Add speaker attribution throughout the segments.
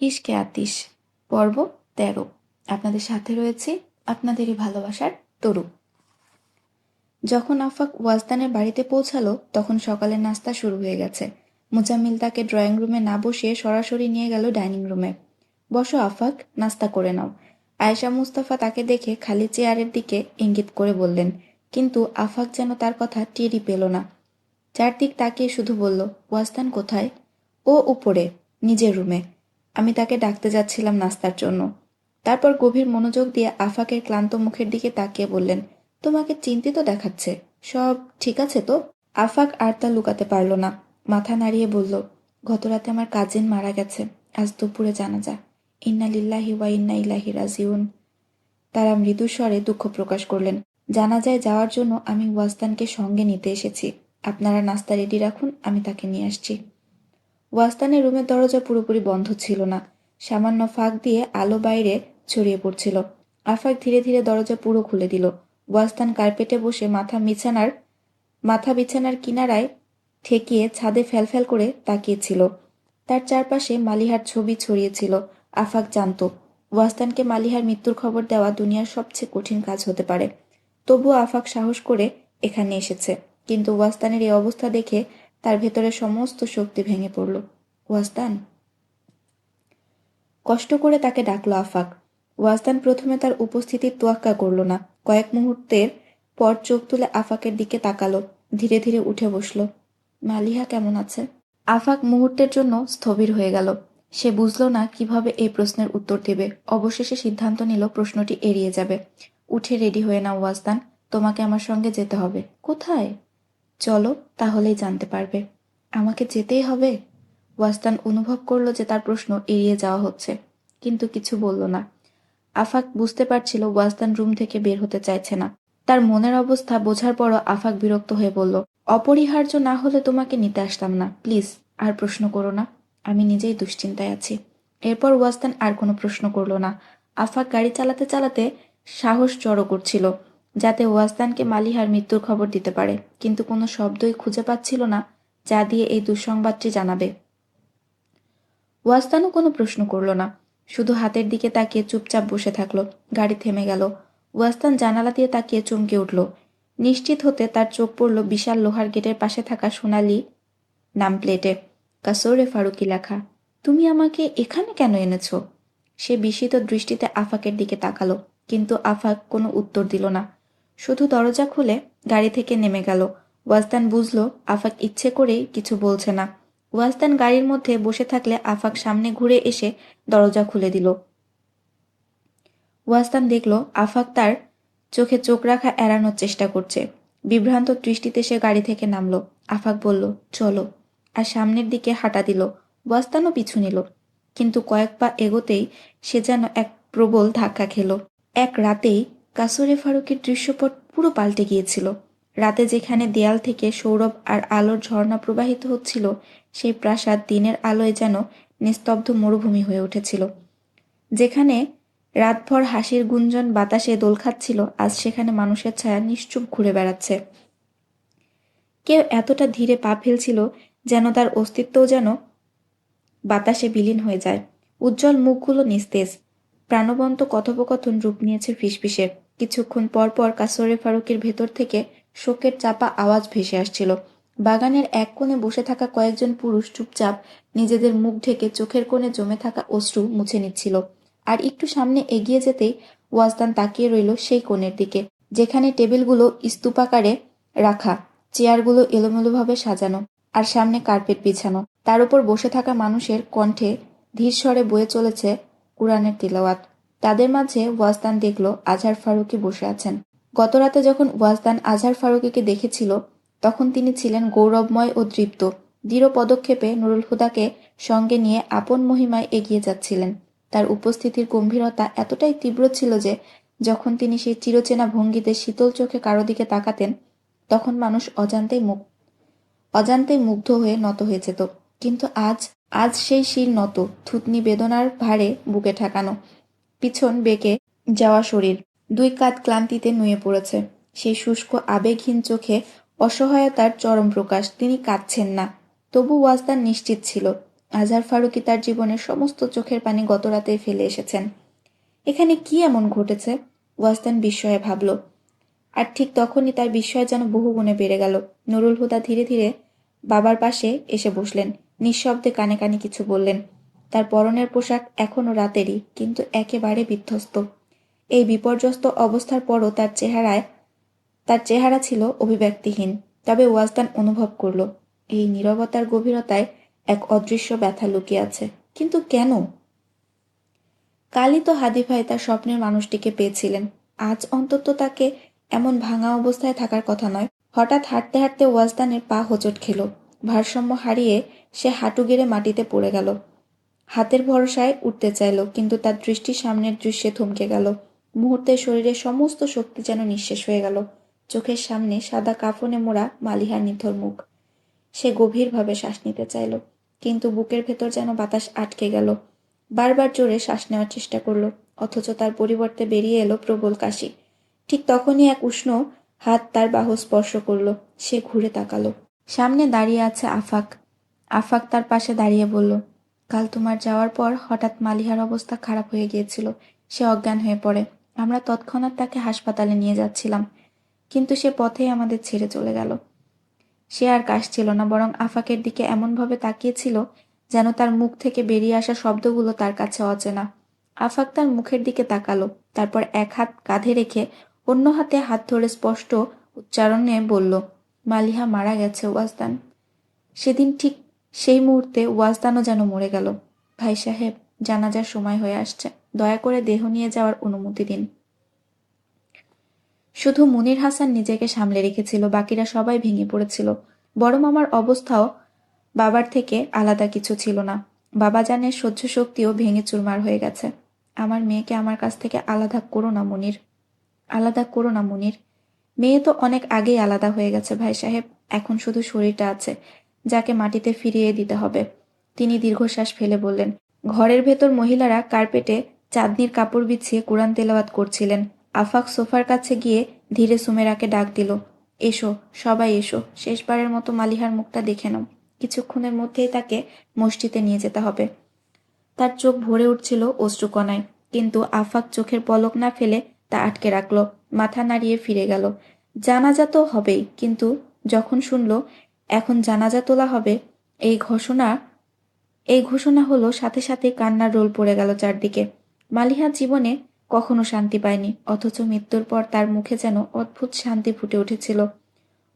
Speaker 1: ইশকে আতিশ পর্ব ১৩। আপনাদের সাথে রয়েছে আপনাদেরই ভালোবাসার তরু। যখন আফাক ওয়াজদানের বাড়িতে পৌঁছালো তখন সকালের নাস্তা শুরু হয়ে গেছে। মুজাম্মিল তাকে ড্রয়িং রুমে না বসিয়ে সরাসরি নিয়ে গেল ডাইনিং রুমে। বসো আফাক, নাস্তা করে নাও। আয়েশা মুস্তাফা তাকে দেখে খালি চেয়ারের দিকে ইঙ্গিত করে বললেন, কিন্তু আফাক যেন তার কথা টেরই পেল না। চারদিক তাকিয়ে শুধু বলল, ওয়াজদান কোথায়? ও উপরে, নিজের রুমে। আমি তাকে ডাকতে যাচ্ছিলাম নাস্তার জন্য। তারপর গভীর মনোযোগ দিয়ে আফাকের ক্লান্ত মুখের দিকে তাকিয়ে বললেন, তোমাকে চিন্তিত দেখাচ্ছে, সব ঠিক আছে তো? আফাক আর তা লুকাতে পারল না, মাথা নাড়িয়ে বলল, গতরাতে আমার কাজিন মারা গেছে, আজ দুপুরে জানাজা। ইন্না লিল্লাহি ওয়া ইন্না ইলাইহি রাজিউন। তারা মৃদু স্বরে দুঃখ প্রকাশ করলেন। জানাজায় যাওয়ার জন্য আমি ওয়াজদানকে সঙ্গে নিতে এসেছি। আপনারা নাস্তা রেডি রাখুন, আমি তাকে নিয়ে আসছি। ওয়াজদানের রুমের দরজা পুরোপুরি বন্ধ ছিল না, সামান্য ফাঁক দিয়ে আলো বাইরে ছড়িয়ে পড়ছিল। আফাক ধীরে ধীরে দরজা পুরো খুলে দিল। ওয়াজদান কার্পেটে বসে মাথা বিছানার কিনারায় ঠেকিয়ে ছাদে ফ্যালফ্যাল করে তাকিয়েছিল। তার চারপাশে মালিহার ছবি ছড়িয়েছিল। আফাক জানত ওয়াজদানকে মালিহার মৃত্যুর খবর দেওয়া দুনিয়ার সবচেয়ে কঠিন কাজ হতে পারে। তবুও আফাক সাহস করে এখানে এসেছে, কিন্তু ওয়াজদানের এই অবস্থা দেখে তার ভেতরে সমস্ত শক্তি ভেঙে পড়ল। ওয়াজদান! কষ্ট করে তাকে ডাকল আফাক। ওয়াজদান প্রথমে তার উপস্থিতির তোয়াক্কা করল না। কয়েক মুহূর্তের পর চোখ তুলে আফাকের দিকে তাকালো, ধীরে ধীরে উঠে বসল। মালিহা কেমন আছে? আফাক মুহূর্তের জন্য স্থবির হয়ে গেল। সে বুঝল না কিভাবে এই প্রশ্নের উত্তর দেবে। অবশেষে সিদ্ধান্ত নিল প্রশ্নটি এড়িয়ে যাবে। উঠে রেডি হয়ে নাও ওয়াজদান, তোমাকে আমার সঙ্গে যেতে হবে। কোথায়? চলো, তাহলেই জানতে পারবে। আমাকে যেতেই হবে? ওয়াজদান অনুভব করল যে তার প্রশ্ন এড়িয়ে যাওয়া হচ্ছে, কিন্তু কিছু বলল না। আফাক বুঝতে পারছিল ওয়াজদান রুম থেকে বের হতে চাইছে না। তার মনের অবস্থা বোঝার পরও আফাক বিরক্ত হয়ে বলল, অপরিহার্য না হলে তোমাকে নিতে আসতাম না। প্লিজ, আর প্রশ্ন করো না। আমি নিজেই দুশ্চিন্তায় আছি। এরপর ওয়াজদান আর কোনো প্রশ্ন করল না। আফাক গাড়ি চালাতে চালাতে সাহস জড়ো করছিল, যাতে ওয়াজদানকে মালিহার মৃত্যুর খবর দিতে পারে, কিন্তু কোনো শব্দই খুঁজে পাচ্ছিল না যা দিয়ে এই দুঃসংবাদটি জানাবে। ওয়াজদানও কোনো প্রশ্ন করল না, শুধু হাতের দিকে তাকিয়ে চুপচাপ বসে থাকলো। গাড়ি থেমে গেল। ওয়াজদান জানালা দিয়ে তাকিয়ে চমকে উঠল। নিশ্চিত হতে তার চোখ পড়ল বিশাল লোহার গেটের পাশে থাকা সোনালি নাম প্লেটে কাসোরে ফারুকি লেখা। তুমি আমাকে এখানে কেন এনেছো? সে বিস্মিত দৃষ্টিতে আফাকের দিকে তাকালো, কিন্তু আফাক কোনো উত্তর দিল না, শুধু দরজা খুলে গাড়ি থেকে নেমে গেল। ওয়াজদান বুঝল আফাক ইচ্ছে করেই কিছু বলছে না। ওয়াজদান গাড়ির মধ্যে বসে থাকলে আফাক সামনে ঘুরে এসে দরজা খুলে দিল। ওয়াজদান দেখল আফাক তার চোখে চোখ রাখা এড়ানোর চেষ্টা করছে। বিভ্রান্ত দৃষ্টিতে সে গাড়ি থেকে নামল। আফাক বলল, চলো, আর সামনের দিকে হাঁটা দিল। ওয়াজদানও পিছু নিল, কিন্তু কয়েক পা এগোতেই সে যেন এক প্রবল ধাক্কা খেল। এক রাতেই কাসরে ফারুকের দৃশ্যপট পুরো পাল্টে গিয়েছিল। রাতে যেখানে দেয়াল থেকে সৌরভ আর আলোর ঝর্ণা প্রবাহিত হচ্ছিল, সেই প্রাসাদ দিনের আলোয় যেন নিস্তব্ধ মরুভূমি হয়ে উঠেছিল। যেখানে রাতভর হাসির গুঞ্জন বাতাসে দোল খাচ্ছিল, আজ সেখানে মানুষের ছায়া নিশ্চুপ ঘুরে বেড়াচ্ছে। কেউ এতটা ধীরে পা ফেলছিল যেন তার অস্তিত্বও যেন বাতাসে বিলীন হয়ে যায়। উজ্জ্বল মুখগুলো নিস্তেজ, প্রাণবন্ত কথোপকথন রূপ নিয়েছে ফিসফিসে। কিছুক্ষণ পর পর কাসরে ফারুকের ভেতর থেকে শোকের চাপা আওয়াজ ভেসে আসছিল। বাগানের এক কোণে বসে থাকা কয়েকজন পুরুষ চুপচাপ নিজেদের মুখ ঢেকে চোখের কোণে জমে থাকা অশ্রু মুছে নিচ্ছিল। আর একটু সামনে এগিয়ে যেতেই ওয়াজদান তাকিয়ে রইল সেই কোণের দিকে, যেখানে টেবিলগুলো স্তূপাকারে রাখা, চেয়ারগুলো এলোমেলোভাবে সাজানো, আর সামনে কার্পেট বিছানো। তার উপর বসে থাকা মানুষের কণ্ঠে ধীর স্বরে বয়ে চলেছে কুরআনের তিলাওয়াত। তাদের মাঝে ওয়াজদান দেখল আজহার ফারুকী বসে আছেন। গতরাতে যখন ওয়াজদান আজহার ফারুকীকে দেখেছিল, তখন তিনি ছিলেন গৌরবময় ও দৃপ্ত। দৃঢ় পদক্ষেপে নুরুল হুদাকে সঙ্গে নিয়ে আপন মহিমায় এগিয়ে যাচ্ছিলেন। তার উপস্থিতির গম্ভীরতা এতটাই তীব্র ছিল যে যখন তিনি সেই চিরচেনা ভঙ্গিতে শীতল চোখে কারো দিকে তাকাতেন, তখন মানুষ অজান্তেই মুগ্ধ হয়ে নত হয়ে যেত। কিন্তু আজ সেই শির নত, থুতনি বেদনার ভারে বুকে ঠেকানো, পিছন বেঁকে যাওয়া শরীর, দুই কাঁধ ক্লান্তিতে নুয়ে পড়েছে। সেই শুষ্ক আবেগহীন চোখে অসহায়তার চরম প্রকাশ। তিনি কাঁদছেন না, তবু ওয়াজদান নিশ্চিত ছিল আজহার ফারুকী তার জীবনের সমস্ত চোখের পানি গত রাতেই ফেলে এসেছেন। এখানে কি এমন ঘটেছে? ওয়াসদান বিস্ময়ে ভাবল। আর ঠিক তখনই তার বিস্ময় যেন বহুগুণে বেড়ে গেল। নুরুল হুদা ধীরে ধীরে বাবার পাশে এসে বসলেন। নিঃশব্দে কানে কানে কিছু বললেন। তার পরনের পোশাক এখনো রাতেরই, কিন্তু একেবারে বিধ্বস্ত। এই বিপর্যস্ত অবস্থার পরও তার চেহারা ছিল অভিব্যক্তিহীন। তবে ওয়াসদান অনুভব করল, এই নীরবতার গভীরতায় এক অদৃশ্য ব্যথা লুকিয়ে আছে। কিন্তু কেন? কালই তো হাদি ভাই তার স্বপ্নের মানুষটিকে পেয়েছিলেন। আজ অন্তত তাকে এমন ভাঙা অবস্থায় থাকার কথা নয়। হঠাৎ হাঁটতে হাঁটতে ওয়াসদানের পা হোঁচট খেল। ভারসাম্য হারিয়ে সে হাঁটু গেড়ে মাটিতে পড়ে গেল। হাতের ভরসায় উঠতে চাইল, কিন্তু তার দৃষ্টি সামনের দৃশ্যে থমকে গেল। মুহূর্তে শরীরের সমস্ত শক্তি যেন নিঃশেষ হয়ে গেল। চোখের সামনে সাদা কাফনে মোড়া মালিহার নিথর মুখ। সে গভীরভাবে শ্বাস নিতে চাইল, কিন্তু বুকের ভেতর যেন বাতাস আটকে গেল। বারবার জোরে শ্বাস নেওয়ার চেষ্টা করল, অথচ তার পরিবর্তে বেরিয়ে এলো প্রবল কাশি। ঠিক তখনই এক উষ্ণ হাত তার বাহু স্পর্শ করল। সে ঘুরে তাকালো। সামনে দাঁড়িয়ে আছে আফাক। আফাক তার পাশে দাঁড়িয়ে বলল, কাল তোমার যাওয়ার পর হঠাৎ মালিহার অবস্থা খারাপ হয়ে গিয়েছিল। সে অজ্ঞান হয়ে পড়ে। আমরা তৎক্ষণাৎ তাকে হাসপাতালে নিয়ে যাচ্ছিলাম, কিন্তু সে পথেই আমাদের ছেড়ে চলে গেল। সে আর কাশছিল না, বরং আফাকের দিকে এমনভাবে তাকিয়েছিল যেন তার মুখ থেকে বেরিয়ে আসা শব্দগুলো তার কাছে অচেনা। আফাক তার মুখের দিকে তাকালো, তারপর এক হাত কাঁধে রেখে অন্য হাতে হাত ধরে স্পষ্ট উচ্চারণে বলল, মালিহা মারা গেছে ওয়াসদান। সেদিন ঠিক সেই মুহূর্তে ওয়াসদানও যেন মরে গেল। ভাই সাহেব, জানাজার সময় হয়ে আসছে, দয়া করে দেহ নিয়ে যাওয়ার অনুমতি দিন। শুধু মুনির হাসান নিজেকে সামলে রেখেছিল, বাকিরা সবাই ভেঙে পড়েছিল। বড় মামার অবস্থাও বাবার থেকে আলাদা কিছু ছিল না। বাবা জানে সহ্য শক্তিও ভেঙে চুরমার হয়ে গেছে। আমার মেয়েকে আমার কাছ থেকে আলাদা করো না মুনির, আলাদা করো না মুনির। মেয়ে তো অনেক আগেই আলাদা হয়ে গেছে ভাই সাহেব, এখন শুধু শরীরটা আছে, যাকে মাটিতে ফিরিয়ে দিতে হবে। তিনি দীর্ঘশ্বাস ফেলে বললেন। ঘরের ভেতর মহিলারা কার্পেটে চাঁদনির কাপড় বিছিয়ে কুরআন তেলাওয়াত করছিলেন। আফাক সোফার কাছে গিয়ে ধীরে সুমেরাকে ডাক দিল, এসো সবাই এসো, শেষবারের মতো মালিহার মুখটা দেখে নাও। কিছুক্ষণের মধ্যেই তাকে মসজিদে নিয়ে যেতে হবে। তার চোখ ভরে উঠছিল অশ্রুকণায়, কিন্তু আফাক চোখের পলক না ফেলে তা আটকে রাখল। মাথা নাড়িয়ে ফিরে গেল। জানাজা তো হবেই, কিন্তু যখন শুনল এখন জানাজা তোলা হবে, এই ঘোষণা হলো, সাথে সাথে কান্নার রোল পড়ে গেল চারদিকে। মালিহা জীবনে কখনো শান্তি পায়নি, অথচ মৃত্যুর পর তার মুখে যেন অদ্ভুত শান্তি ফুটে উঠেছিল।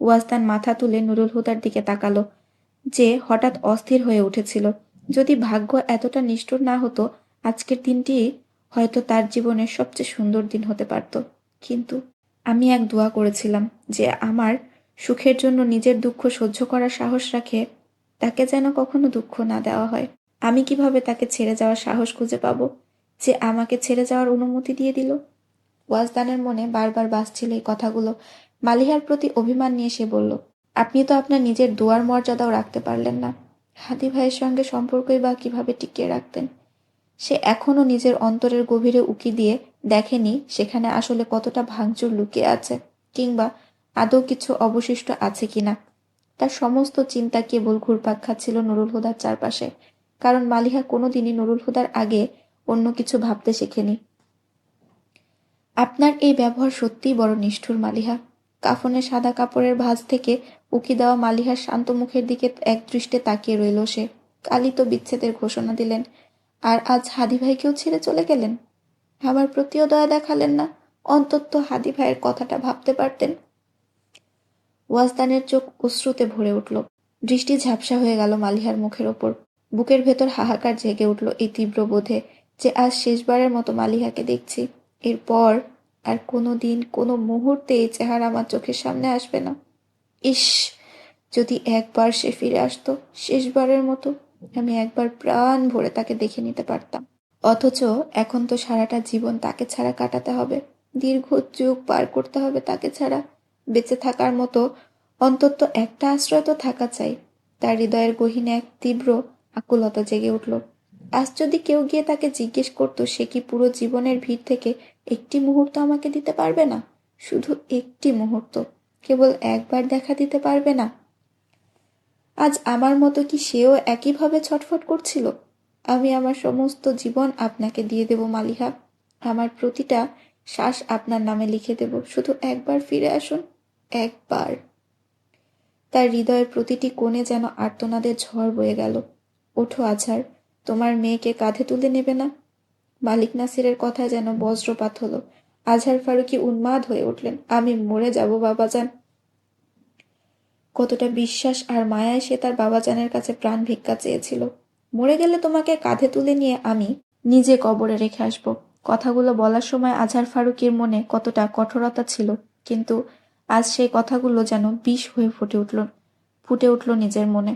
Speaker 1: ওয়াসদান মাথা তুলে নুরুল হুদার দিকে তাকালো, যে হঠাৎ অস্থির হয়ে উঠেছিল। যদি ভাগ্য এতটা নিষ্ঠুর না হতো, আজকের দিনটি হয়তো তার জীবনের সবচেয়ে সুন্দর দিন হতে পারত। কিন্তু আমি এক দোয়া করেছিলাম, যে আমার সুখের জন্য নিজের দুঃখ সহ্য করার সাহস রাখে, তাকে যেন কখনো দুঃখ না দেওয়া হয়। আমি কিভাবে তাকে ছেড়ে যাওয়ার সাহস খুঁজে পাবো, যে আমাকে ছেড়ে যাওয়ার অনুমতি দিয়ে দিল? ওয়াসদানের মনে বারবার বাজছিল এই কথাগুলো। মালিহার প্রতি অভিমান নিয়ে সে বলল, আপনি তো আপনার নিজের দোয়ার মর্যাদাও রাখতে পারলেন না। হাদি ভাইয়ের সঙ্গে সম্পর্কই বা কিভাবে টিকিয়ে রাখতেন? সে এখনো নিজের অন্তরের গভীরে উকি দিয়ে দেখেনি সেখানে আসলে কতটা ভাঙচুর লুকিয়ে আছে, কিংবা আদৌ কিছু অবশিষ্ট আছে কিনা। তার সমস্ত চিন্তা কেবল ঘুরপাক খাচ্ছিল নুরুল হুদার চারপাশে, কারণ মালিহা কোনোদিনই নুরুল হুদার আগে অন্য কিছু ভাবতে শেখেনি। আপনার এই ব্যবহার সত্যিই বড় নিষ্ঠুর মালিহা। কাফনের সাদা কাপড়ের ভাঁজ থেকে উকি দেওয়া মালিহার শান্ত মুখের দিকে একদৃষ্টে তাকিয়ে রইল সে। কালই তো বিচ্ছেদের ঘোষণা দিলেন, আর আজ হাদি ভাইকেও ছেড়ে চলে গেলেন। আমার প্রতিও দয়া দেখালেন না, অন্তত হাদি ভাইয়ের কথাটা ভাবতে পারতেন। ওয়াসদানের চোখ অশ্রুতে ভরে উঠল। দৃষ্টি ঝাপসা হয়ে গেল মালিহার মুখের ওপর। বুকের ভেতর হাহাকার জেগে উঠল এই তীব্র বোধে, যে আজ শেষবারের মতো মালিহাকে দেখছি। এরপর আর কোনো দিন কোনো মুহূর্তে এই চেহারা আমার চোখের সামনে আসবে না। ইস, যদি একবার সে ফিরে আসতো, শেষবারের মতো, আমি একবার প্রাণ ভরে তাকে দেখে নিতে পারতাম। অথচ এখন তো সারাটা জীবন তাকে ছাড়া কাটাতে হবে, দীর্ঘ যুগ পার করতে হবে তাকে ছাড়া। বেঁচে থাকার মতো অন্তত একটা আশ্রয় তো থাকা চাই। তার হৃদয়ের গহীনে এক তীব্র আকুলতা জেগে উঠল। আজ যদি কেউ গিয়ে তাকে জিজ্ঞেস করতো সে কি পুরো জীবনের ভিড় থেকে একটি মুহূর্ত আমাকে দিতে পারবে না, শুধু একটি মুহূর্ত, কেবল একবার দেখা দিতে পারবে না? আজ আমার মতো কি সেও একইভাবে ছটফট করছিল? আমি আমার সমস্ত জীবন আপনাকে দিয়ে দেব মালিহা, আমার প্রতিটা শ্বাস আপনার নামে লিখে দেব। শুধু একবার ফিরে আসুন, একবার। তার হৃদয়ের প্রতিটি কোণে যেন আর্তনাদের ঝড় বয়ে গেল। ওঠো আজহার, তোমার মেয়েকে কাঁধে তুলে নেবে না? মালিক নাসিরের কথায় যেন বজ্রপাত হলো। আজহার ফারুকী উন্মাদ হয়ে উঠলেন। আমি মরে যাব বাবাজান। কতটা বিশ্বাস আর মায়ায় সে তার বাবাজানের কাছে প্রাণ ভিক্ষা চেয়েছিল। মরে গেলে তোমাকে কাঁধে তুলে নিয়ে আমি নিজে কবরে রেখে আসব। কথাগুলো বলার সময় আজহার ফারুকীর মনে কতটা কঠোরতা ছিল, কিন্তু আজ সেই কথাগুলো যেন বিষ হয়ে ফুটে উঠল নিজের মনে।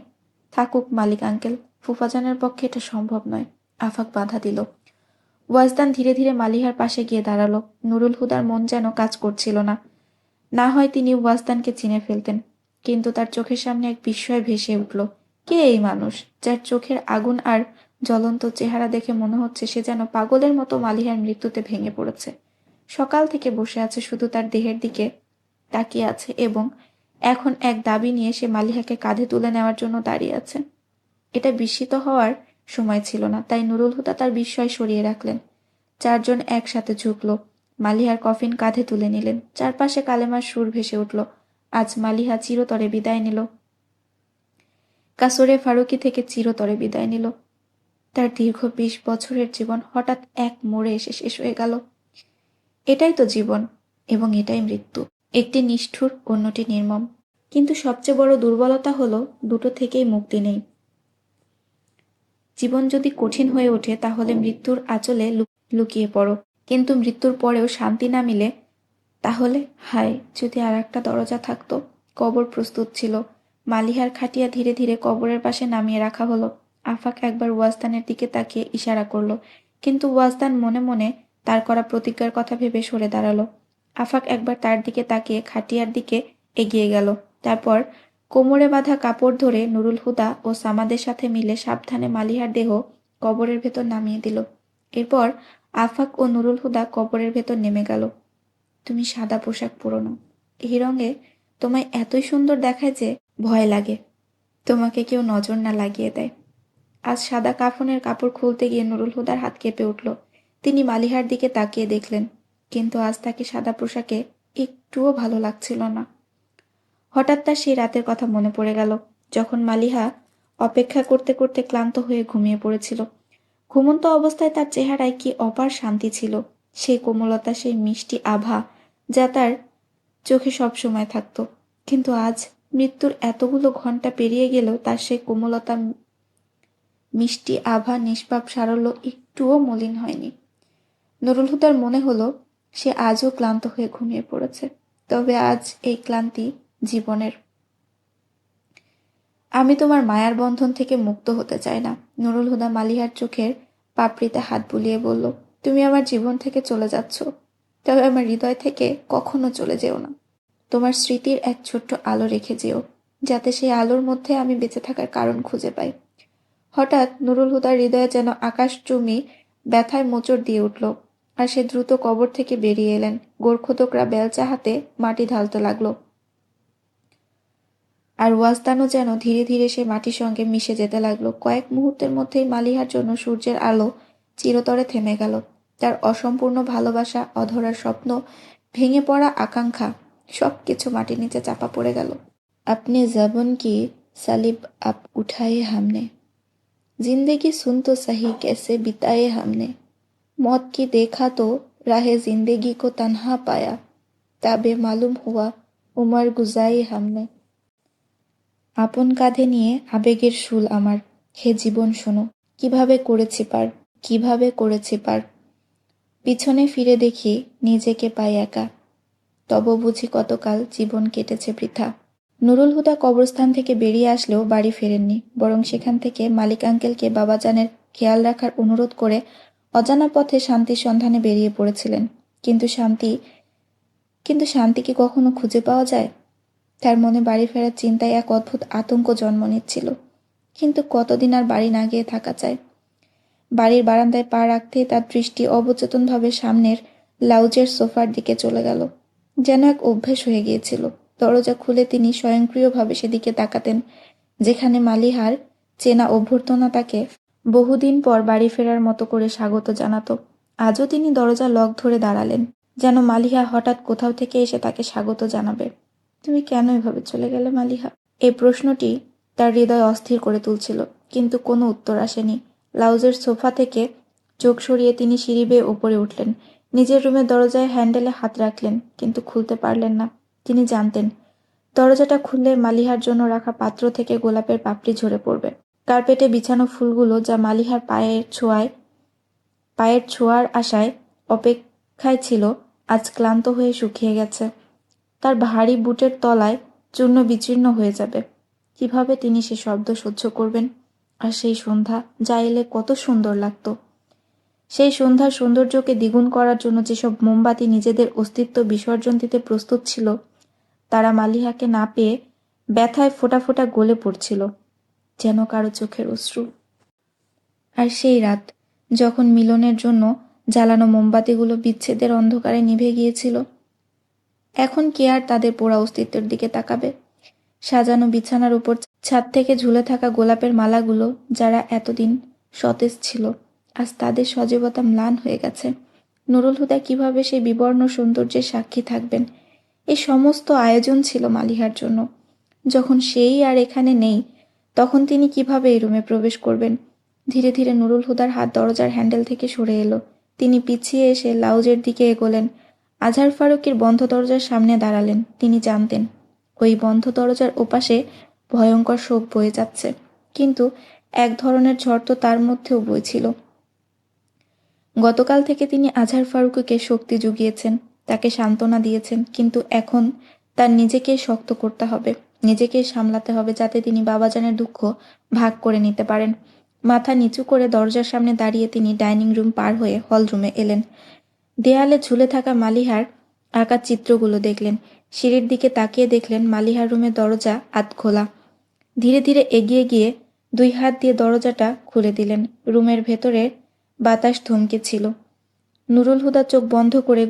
Speaker 1: থাকুক মালিক আঙ্কেল, ফুফাজানের পক্ষে এটা সম্ভব নয়। আফাক বাধা দিল। ওয়াজদান ধীরে ধীরে মালিহার পাশে গিয়ে দাঁড়ালো। নুরুল হুদার মন যেন কাজ করছিল না। না হয় তিনি ওয়াজদানকে চিনে ফেলতেন, কিন্তু তার চোখের সামনে এক বিস্ময় ভেসে উঠল। কে এই মানুষ, যার চোখের আগুন আর জ্বলন্ত চেহারা দেখে মনে হচ্ছে সে যেন পাগলের মতো মালিহার মৃত্যুতে ভেঙে পড়েছে। সকাল থেকে বসে আছে, শুধু তার দেহের দিকে তাকিয়ে আছে, এবং এখন এক দাবি নিয়ে সে মালিহাকে কাঁধে তুলে নেওয়ার জন্য দাঁড়িয়ে আছে। এটা বিস্মিত হওয়ার সময় ছিল না, তাই নুরুল হুদা তার বিস্ময় সরিয়ে রাখলেন। চারজন একসাথে ঝুঁকল। মালিহার কফিন কাঁধে তুলে নিলেন। চারপাশে কালেমার সুর ভেসে উঠল। আজ মালিহা চিরতরে বিদায় নিল। কাসরে ফারুকি থেকে চিরতরে বিদায় নিল। তার দীর্ঘ 20 বছরের জীবন হঠাৎ এক মোড়ে এসে শেষ হয়ে গেল। এটাই তো জীবন, এবং এটাই মৃত্যু। একটি নিষ্ঠুর, অন্যটি নির্মম। কিন্তু সবচেয়ে বড় দুর্বলতা হলো দুটো থেকেই মুক্তি নেই। জীবন যদি কঠিন হয়ে ওঠে তাহলে মৃত্যুর আঁচলে লুকিয়ে পড়ো, কিন্তু মৃত্যুর পরেও শান্তি না মিলে তাহলে হায়, যদি আর একটা দরজা থাকতো। কবর প্রস্তুত ছিল। মালিহার খাটিয়া ধীরে ধীরে কবরের পাশে নামিয়ে রাখা হলো। আফাক একবার ওয়াজদানের দিকে তাকিয়ে ইশারা করলো, কিন্তু ওয়াজদান মনে মনে তার করা প্রতিজ্ঞার কথা ভেবে সরে দাঁড়ালো। আফাক একবার তার দিকে তাকিয়ে খাটিয়ার দিকে এগিয়ে গেল। তারপর কোমরে বাঁধা কাপড় ধরে নুরুল হুদা ও সামাদের সাথে মিলে সাবধানে মালিহার দেহ কবরের ভেতর নামিয়ে দিল। এরপর আফাক ও নুরুল হুদা কবরের ভেতর নেমে গেল। তুমি সাদা পোশাক পরো না, এই রঙে তোমায় এতই সুন্দর দেখায় যে ভয় লাগে তোমাকে কেউ নজর না লাগিয়ে দেয়। আজ সাদা কাফনের কাপড় খুলতে গিয়ে নুরুল হুদার হাত কেঁপে উঠল। তিনি মালিহার দিকে তাকিয়ে দেখলেন, কিন্তু আজ তাকে সাদা পোশাকে একটুও ভালো লাগছিল না। হঠাৎ তার সেই রাতের কথা মনে পড়ে গেল, যখন মালিহা অপেক্ষা করতে করতে ক্লান্ত হয়ে ঘুমিয়ে পড়েছিল। ঘুমন্ত অবস্থায় তার চেহারায় কি অপার শান্তি ছিল, সেই কোমলতা, সেই মিষ্টি আভা যা তার চোখে সবসময় থাকত। কিন্তু আজ মৃত্যুর এতগুলো ঘন্টা পেরিয়ে গেলেও তার সেই কোমলতা, মিষ্টি আভা, নিষ্পাপ সারল্য একটুও মলিন হয়নি। নুরুল হুদার মনে হলো সে আজও ক্লান্ত হয়ে ঘুমিয়ে পড়েছে, তবে আজ এই ক্লান্তি জীবনের। আমি তোমার মায়ার বন্ধন থেকে মুক্ত হতে চাই না। নুরুল হুদা মালিহার চোখের পাপড়িতে হাত বুলিয়ে বলল, তুমি আমার জীবন থেকে চলে যাচ্ছ, তবে আমার হৃদয় থেকে কখনো চলে যেও না। তোমার স্মৃতির এক ছোট্ট আলো রেখে যেও, যাতে সেই আলোর মধ্যে আমি বেঁচে থাকার কারণ খুঁজে পাই। হঠাৎ নুরুল হুদার হৃদয়ে যেন আকাশচুম্বী ব্যথায় মোচড় দিয়ে উঠল, আর সে দ্রুত কবর থেকে বেরিয়ে এলেন। গোরখোদকরা বেলচা হাতে মাটি ঢালতে লাগলো, আর ওয়াজদানও যেন ধীরে ধীরে সে মাটির সঙ্গে মিশে যেতে লাগলো। কয়েক মুহূর্তের মধ্যেই মালিহার জন্য সূর্যের আলো চিরতরে থেমে গেল। তার অসম্পূর্ণ ভালোবাসা, অধরার স্বপ্ন, ভেঙে পড়া আকাঙ্ক্ষা, সবকিছু মাটির নিচে চাপা পড়ে গেল। আপনি জবন কি সালিব আপ উঠায়ে हमने, जिंदगी सुन तो सही कैसे बिताए हमने, मौत की देखा तो राहे जिंदगी को तन्हा पाया, तबे मालूम हुआ उमर गुजाई हमने। আপন কাঁধে নিয়ে আবেগের শুল আমার, হে জীবন শোনো, কিভাবে করেছি পার, কিভাবে করেছি পার। পিছনে ফিরে দেখি নিজেকে পাই একা, তব বুঝি কতকাল জীবন কেটেছে বৃথা। নুরুল হুদা কবরস্থান থেকে বেরিয়ে আসলেও বাড়ি ফেরেননি, বরং সেখান থেকে মালিক আঙ্কেলকে বাবাজানের খেয়াল রাখার অনুরোধ করে অজানা পথে শান্তির সন্ধানে বেরিয়ে পড়েছিলেন। কিন্তু শান্তি কি কখনো খুঁজে পাওয়া যায়? তার মনে বাড়ি ফেরার চিন্তায় এক অদ্ভুত আতঙ্ক জন্ম নিচ্ছিল। কিন্তু কতদিন আর বাড়ি না গিয়ে থাকা যায়? বাড়ির বারান্দায় পা রাখতেই তার দৃষ্টি অবচেতনভাবে সামনের লাউজের সোফার দিকে চলে গেল। যেন এক অভ্যেস হয়ে গিয়েছিল। দরজা খুলে তিনি স্বয়ংক্রিয়ভাবে সেদিকে তাকাতেন, যেখানে মালিহার চেনা অভ্যর্থনা তাকে বহুদিন পর বাড়ি ফেরার মতো করে স্বাগত জানাতো। আজও তিনি দরজা লক ধরে দাঁড়ালেন, যেন মালিহা হঠাৎ কোথাও থেকে এসে তাকে স্বাগত জানাবে। তুমি কেন এভাবে চলে গেলে মালিহা? এই প্রশ্নটি তার হৃদয় অস্থির করে তুলছিল, কিন্তু কোনো উত্তর আসেনি। লাউজের সোফা থেকে চোখ সরিয়ে তিনি সিঁড়ি বেয়ে ওপরে উঠলেন। নিজের রুমের দরজায় হ্যান্ডেলে হাত রাখলেন, কিন্তু খুলতে পারলেন না। তিনি জানতেন দরজাটা খুললে মালিহার জন্য রাখা পাত্র থেকে গোলাপের পাপড়ি ঝরে পড়বে। কার্পেটে বিছানো ফুলগুলো, যা মালিহার পায়ের ছোঁয়ার আশায় অপেক্ষায় ছিল, আজ ক্লান্ত হয়ে শুকিয়ে গেছে। তার ভারী বুটের তলায় চূর্ণ বিচীর্ণ হয়ে যাবে। কিভাবে তিনি সে শব্দ সহ্য করবেন? আর সেই সন্ধ্যা, যা এলে কত সুন্দর লাগত। সেই সন্ধ্যার সৌন্দর্যকে দ্বিগুণ করার জন্য যেসব মোমবাতি নিজেদের অস্তিত্ব বিসর্জন দিতে প্রস্তুত ছিল, তারা মালিহাকে না পেয়ে ব্যথায় ফোঁটা ফোঁটা গলে পড়ছিল, যেন কারো চোখের অশ্রু। আর সেই রাত, যখন মিলনের জন্য জ্বালানো মোমবাতিগুলো বিচ্ছেদের অন্ধকারে নিভে গিয়েছিল, এখন কে আর তাদের পোড়া অস্তিত্বের দিকে তাকাবে? সাজানো বিছানার উপর ছাদ থেকে ঝুলে থাকা গোলাপের মালাগুলো, যারা এতদিন সতেজ ছিল, আজ তাদের সজীবতা ম্লান হয়ে গেছে। নুরুল হুদা কিভাবে সেই বিবর্ণ সৌন্দর্যের সাক্ষী থাকবেন? এই সমস্ত আয়োজন ছিল মালিহার জন্য। যখন সেই আর এখানে নেই, তখন তিনি কিভাবে এই রুমে প্রবেশ করবেন? ধীরে ধীরে নুরুল হুদার হাত দরজার হ্যান্ডেল থেকে সরে এলো। তিনি পিছিয়ে এসে লাউজের দিকে এগোলেন। আজহার ফারুকের বন্ধ দরজার সামনে দাঁড়ালেন। তিনি জানতেন ওই বন্ধ দরজার ওপাশে ভয়ঙ্কর শোক বয়ে যাচ্ছে, কিন্তু এক ধরনের ঝড় তো তার মধ্যেও বইছিল। গতকাল থেকে তিনি আজহার ফারুককে শক্তি জুগিয়েছেন, তাকে সান্ত্বনা দিয়েছেন, কিন্তু এখন তার নিজেকেই শক্ত করতে হবে, নিজেকেই সামলাতে হবে, যাতে তিনি বাবাজানের দুঃখ ভাগ করে নিতে পারেন। মাথা নিচু করে দরজার সামনে দাঁড়িয়ে তিনি ডাইনিং রুম পার হয়ে হল রুমে এলেন। দেয়ালে ঝুলে থাকা মালিহার আঁকা চিত্রগুলো দেখলেন। সিঁড়ির দিকে তাকিয়ে দেখলেন মালিহার রুমের দরজা আধ খোলা। ধীরে ধীরে এগিয়ে গিয়ে 2 হাত দিয়ে দরজাটা খুলে দিলেন। রুমের ভেতরে বাতাস থমকে ছিল। নুরুল হুদা চোখ বন্ধ করে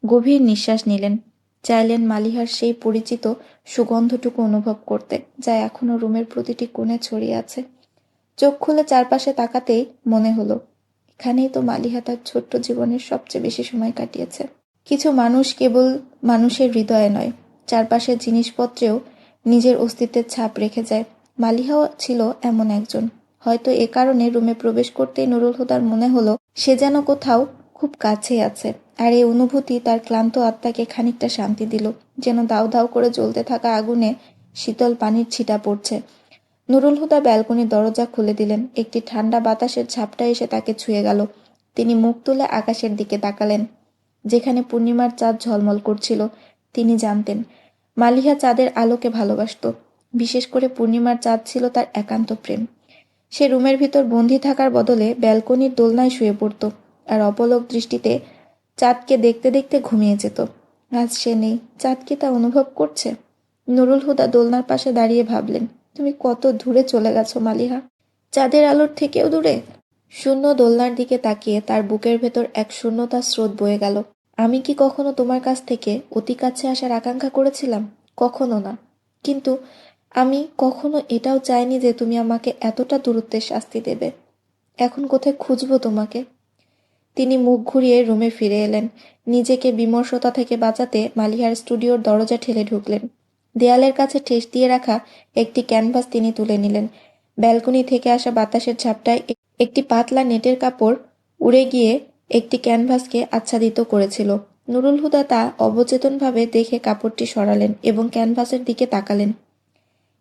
Speaker 1: গভীর নিঃশ্বাস নিলেন। চাইলেন মালিহার সেই পরিচিত সুগন্ধটুকু অনুভব করতে, যা এখনো রুমের প্রতিটি কোণে ছড়িয়ে আছে। চোখ খুলে চারপাশে তাকাতেই মনে হলো, এখানেই তো মালিহা তার ছোট্ট জীবনের সবচেয়ে বেশি সময় কাটিয়েছে। কিছু মানুষ কেবল মানুষের হৃদয়ে নয়, চারপাশের জিনিসপত্রেও নিজের অস্তিত্বের ছাপ রেখে যায়। মালিহাও ছিল এমন একজন। হয়তো এ কারণে রুমে প্রবেশ করতেই নুরুল হুদার মনে হলো সে যেন কোথাও খুব কাছেই আছে। আর এই অনুভূতি তার ক্লান্ত আত্মাকে খানিকটা শান্তি দিল, যেন দাউ দাউ করে জ্বলতে থাকা আগুনে শীতল পানির ছিটা পড়ছে। নুরুল হুদা ব্যালকনির দরজা খুলে দিলেন। একটি ঠান্ডা বাতাসের ঝাপটা এসে তাকে ছুঁয়ে গেল। তিনি মুখ তুলে আকাশের দিকে তাকালেন, যেখানে পূর্ণিমার চাঁদ ঝলমল করছিল। তিনি জানতেন মালিহা চাঁদের আলোকে ভালোবাসত। বিশেষ করে পূর্ণিমার চাঁদ ছিল তার একান্ত প্রেম। সে রুমের ভিতর বন্দি থাকার বদলে ব্যালকনির দোলনায় শুয়ে পড়ত, আর অপলক দৃষ্টিতে চাঁদকে দেখতে দেখতে ঘুমিয়ে যেত। আজ সে নেই। চাঁদ কি তা অনুভব করছে? নুরুল হুদা দোলনার পাশে দাঁড়িয়ে ভাবলেন, তুমি কত দূরে চলে গেছো মালিহা, চাঁদের আলোর থেকেও দূরে। শূন্য দোলনার দিকে তাকিয়ে তার বুকের ভেতর এক শূন্যতার স্রোত বয়ে গেল। আমি কি কখনো তোমার কাছ থেকে অতি কাছে আসার আকাঙ্ক্ষা করেছিলাম? কখনো না। কিন্তু আমি কখনো এটাও চাইনি যে তুমি আমাকে এতটা দূরত্বের শাস্তি দেবে। এখন কোথায় খুঁজবো তোমাকে? তিনি মুখ ঘুরিয়ে রুমে ফিরে এলেন। নিজেকে বিমর্ষতা থেকে বাঁচাতে মালিহার স্টুডিওর দরজা ঠেলে ঢুকলেন। দেয়ালের কাছে ঠেস দিয়ে রাখা একটি ক্যানভাস তিনি তুলে নিলেন। ব্যালকনি থেকে আসা বাতাসের ঝাপটায় একটি পাতলা নেটের কাপড় উড়ে গিয়ে একটি ক্যানভাসকে আচ্ছাদিত করেছিল। নুরুল হুদা তা অবচেতনভাবে দেখে কাপড়টি সরালেন এবং ক্যানভাসের দিকে তাকালেন।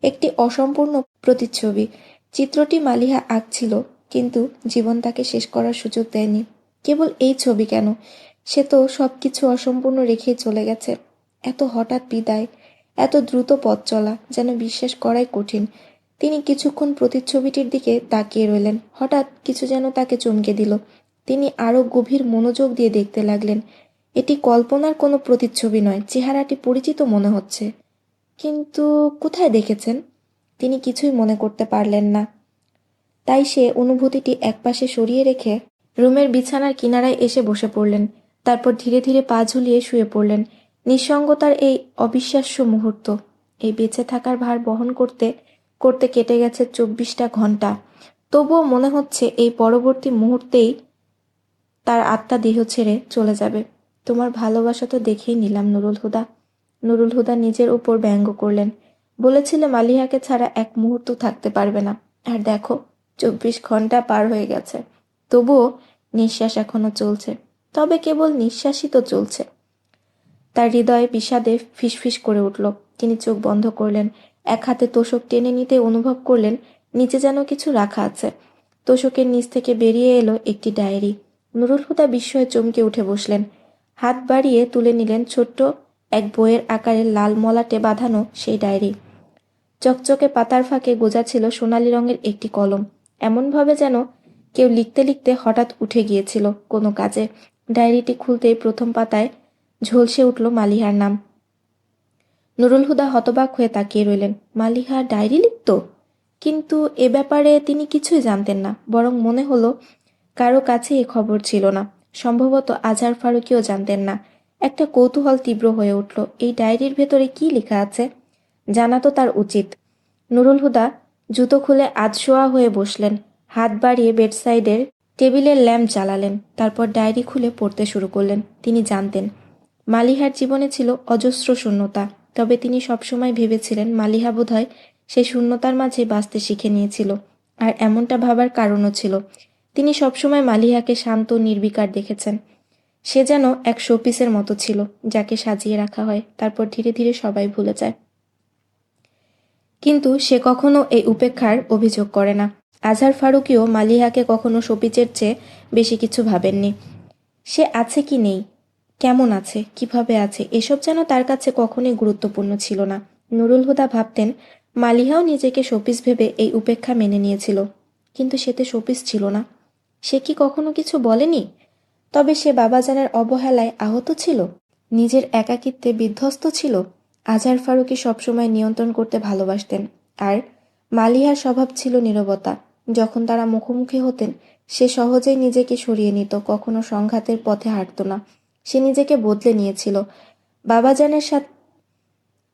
Speaker 1: একটি অসম্পূর্ণ প্রতিচ্ছবি। চিত্রটি মালিহা আঁকছিল, কিন্তু জীবন তাকে শেষ করার সুযোগ দেয়নি। কেবল এই ছবি কেন, সে তো সবকিছু অসম্পূর্ণ রেখেই চলে গেছে। এত হঠাৎ বিদায়, এত দ্রুত পথ চলা, যেন বিশ্বাস করাই কঠিন। তিনি কিছুক্ষণ প্রতিচ্ছবিটির দিকে তাকিয়ে রইলেন। হঠাৎ কিছু যেন তাকে চমকে দিল। তিনি আরো গভীর মনোযোগ দিয়ে দেখতে লাগলেন। এটি কল্পনার কোনো প্রতিচ্ছবি নয়। চেহারাটি পরিচিত মনে হচ্ছে, কিন্তু কোথায় দেখেছেন? তিনি কিছুই মনে করতে পারলেন না। তাই সে অনুভূতিটি একপাশে সরিয়ে রেখে রুমের বিছানার কিনারায় এসে বসে পড়লেন। তারপর ধীরে ধীরে পা ঝুলিয়ে শুয়ে পড়লেন। নিঃসঙ্গতার এই অবিশ্বাস্য মুহূর্ত, এই বেঁচে থাকার ভার বহন করতে করতে কেটে গেছে 24টা ঘন্টা। তবুও মনে হচ্ছে এই পরবর্তী মুহূর্তেই তার আত্মা দেহ ছেড়ে চলে যাবে। তোমার ভালোবাসা তো দেখেই নিলাম নুরুল হুদা। নুরুল হুদা নিজের উপর ব্যঙ্গ করলেন। বলেছিলে মালিহাকে ছাড়া এক মুহূর্ত থাকতে পারবে না, আর দেখো 24 ঘন্টা পার হয়ে গেছে। তবুও নিঃশ্বাস এখনো চলছে। তবে কেবল নিঃশ্বাসই তো চলছে। তার হৃদয়ে বিষাদে ফিসফিস করে উঠল। তিনি চোখ বন্ধ করলেন। এক হাতে তোশক টেনে নিতে অনুভব করলেন নিচে যেন কিছু রাখা আছে। তোশকের নিচ থেকে বেরিয়ে এলো একটি ডায়েরি। নুরুল হুদা বিস্ময়ে চমকে উঠে বসলেন। হাত বাড়িয়ে তুলে নিলেন ছোট্ট এক বইয়ের আকারে লাল মলাটে বাঁধানো সেই ডায়েরি। চকচকে পাতার ফাঁকে গোজা ছিল সোনালি রঙের একটি কলম। এমনভাবে যেন কেউ লিখতে লিখতে হঠাৎ উঠে গিয়েছিল কোনো কাজে। ডায়েরিটি খুলতেই প্রথম পাতায় ঝলসে উঠল মালিহার নাম। নুরুল হুদা হতবাক হয়ে তাকিয়ে রইলেন। মালিহা ডায়েরি লিখত? কিন্তু এ ব্যাপারে তিনি কিছুই জানতেন না। বরং মনে হলো কারো কাছে এ খবর ছিল না। সম্ভবত আজহার ফারুকীও জানতেন না। একটা কৌতূহল তীব্র হয়ে উঠল। এই ডায়েরির ভেতরে কি লেখা আছে? জানা তো তার উচিত। নুরুল হুদা জুতো খুলে আধশোয়া হয়ে বসলেন। হাত বাড়িয়ে বেডসাইডের টেবিলের ল্যাম্প জ্বালালেন। তারপর ডায়েরি খুলে পড়তে শুরু করলেন। তিনি জানতেন মালিহার জীবনে ছিল অজস্র শূন্যতা। তবে তিনি সবসময় ভেবেছিলেন মালিহা বোধহয় সেই শূন্যতার মাঝে বাঁচতে শিখে নিয়েছিল। আর এমনটা ভাবার কারণও ছিল। তিনি সবসময় মালিহাকে শান্ত নির্বিকার দেখেছেন। সে যেন এক শোপিসের মতো ছিল, যাকে সাজিয়ে রাখা হয়, তারপর ধীরে ধীরে সবাই ভুলে যায়। কিন্তু সে কখনো এই উপেক্ষার অভিযোগ করে না। আজহার ফারুকীও মালিহাকে কখনো শোপিসের চেয়ে বেশি কিছু ভাবেননি। সে আছে কি নেই, কেমন আছে, কিভাবে আছে, এসব যেন তার কাছে কখনোই গুরুত্বপূর্ণ ছিল না। নুরুল হুদা ভাবতেন মালিহাও নিজেকে শোপিস ভেবে এই উপেক্ষা মেনে নিয়েছিল। কিন্তু সে তো শোপিস ছিল না। সে কি কখনো কিছু বলেনি? তবে সে বাবাজানের অবহেলায় আহত ছিল, নিজের একাকিত্বে বিধ্বস্ত ছিল। আজহার ফারুকী সবসময় নিয়ন্ত্রণ করতে ভালোবাসতেন, আর মালিহার স্বভাব ছিল নীরবতা। যখন তারা মুখোমুখি হতেন সে সহজেই নিজেকে সরিয়ে নিত, কখনো সংঘাতের পথে হাঁটত না। সে নিজেকে বদলে নিয়েছিল,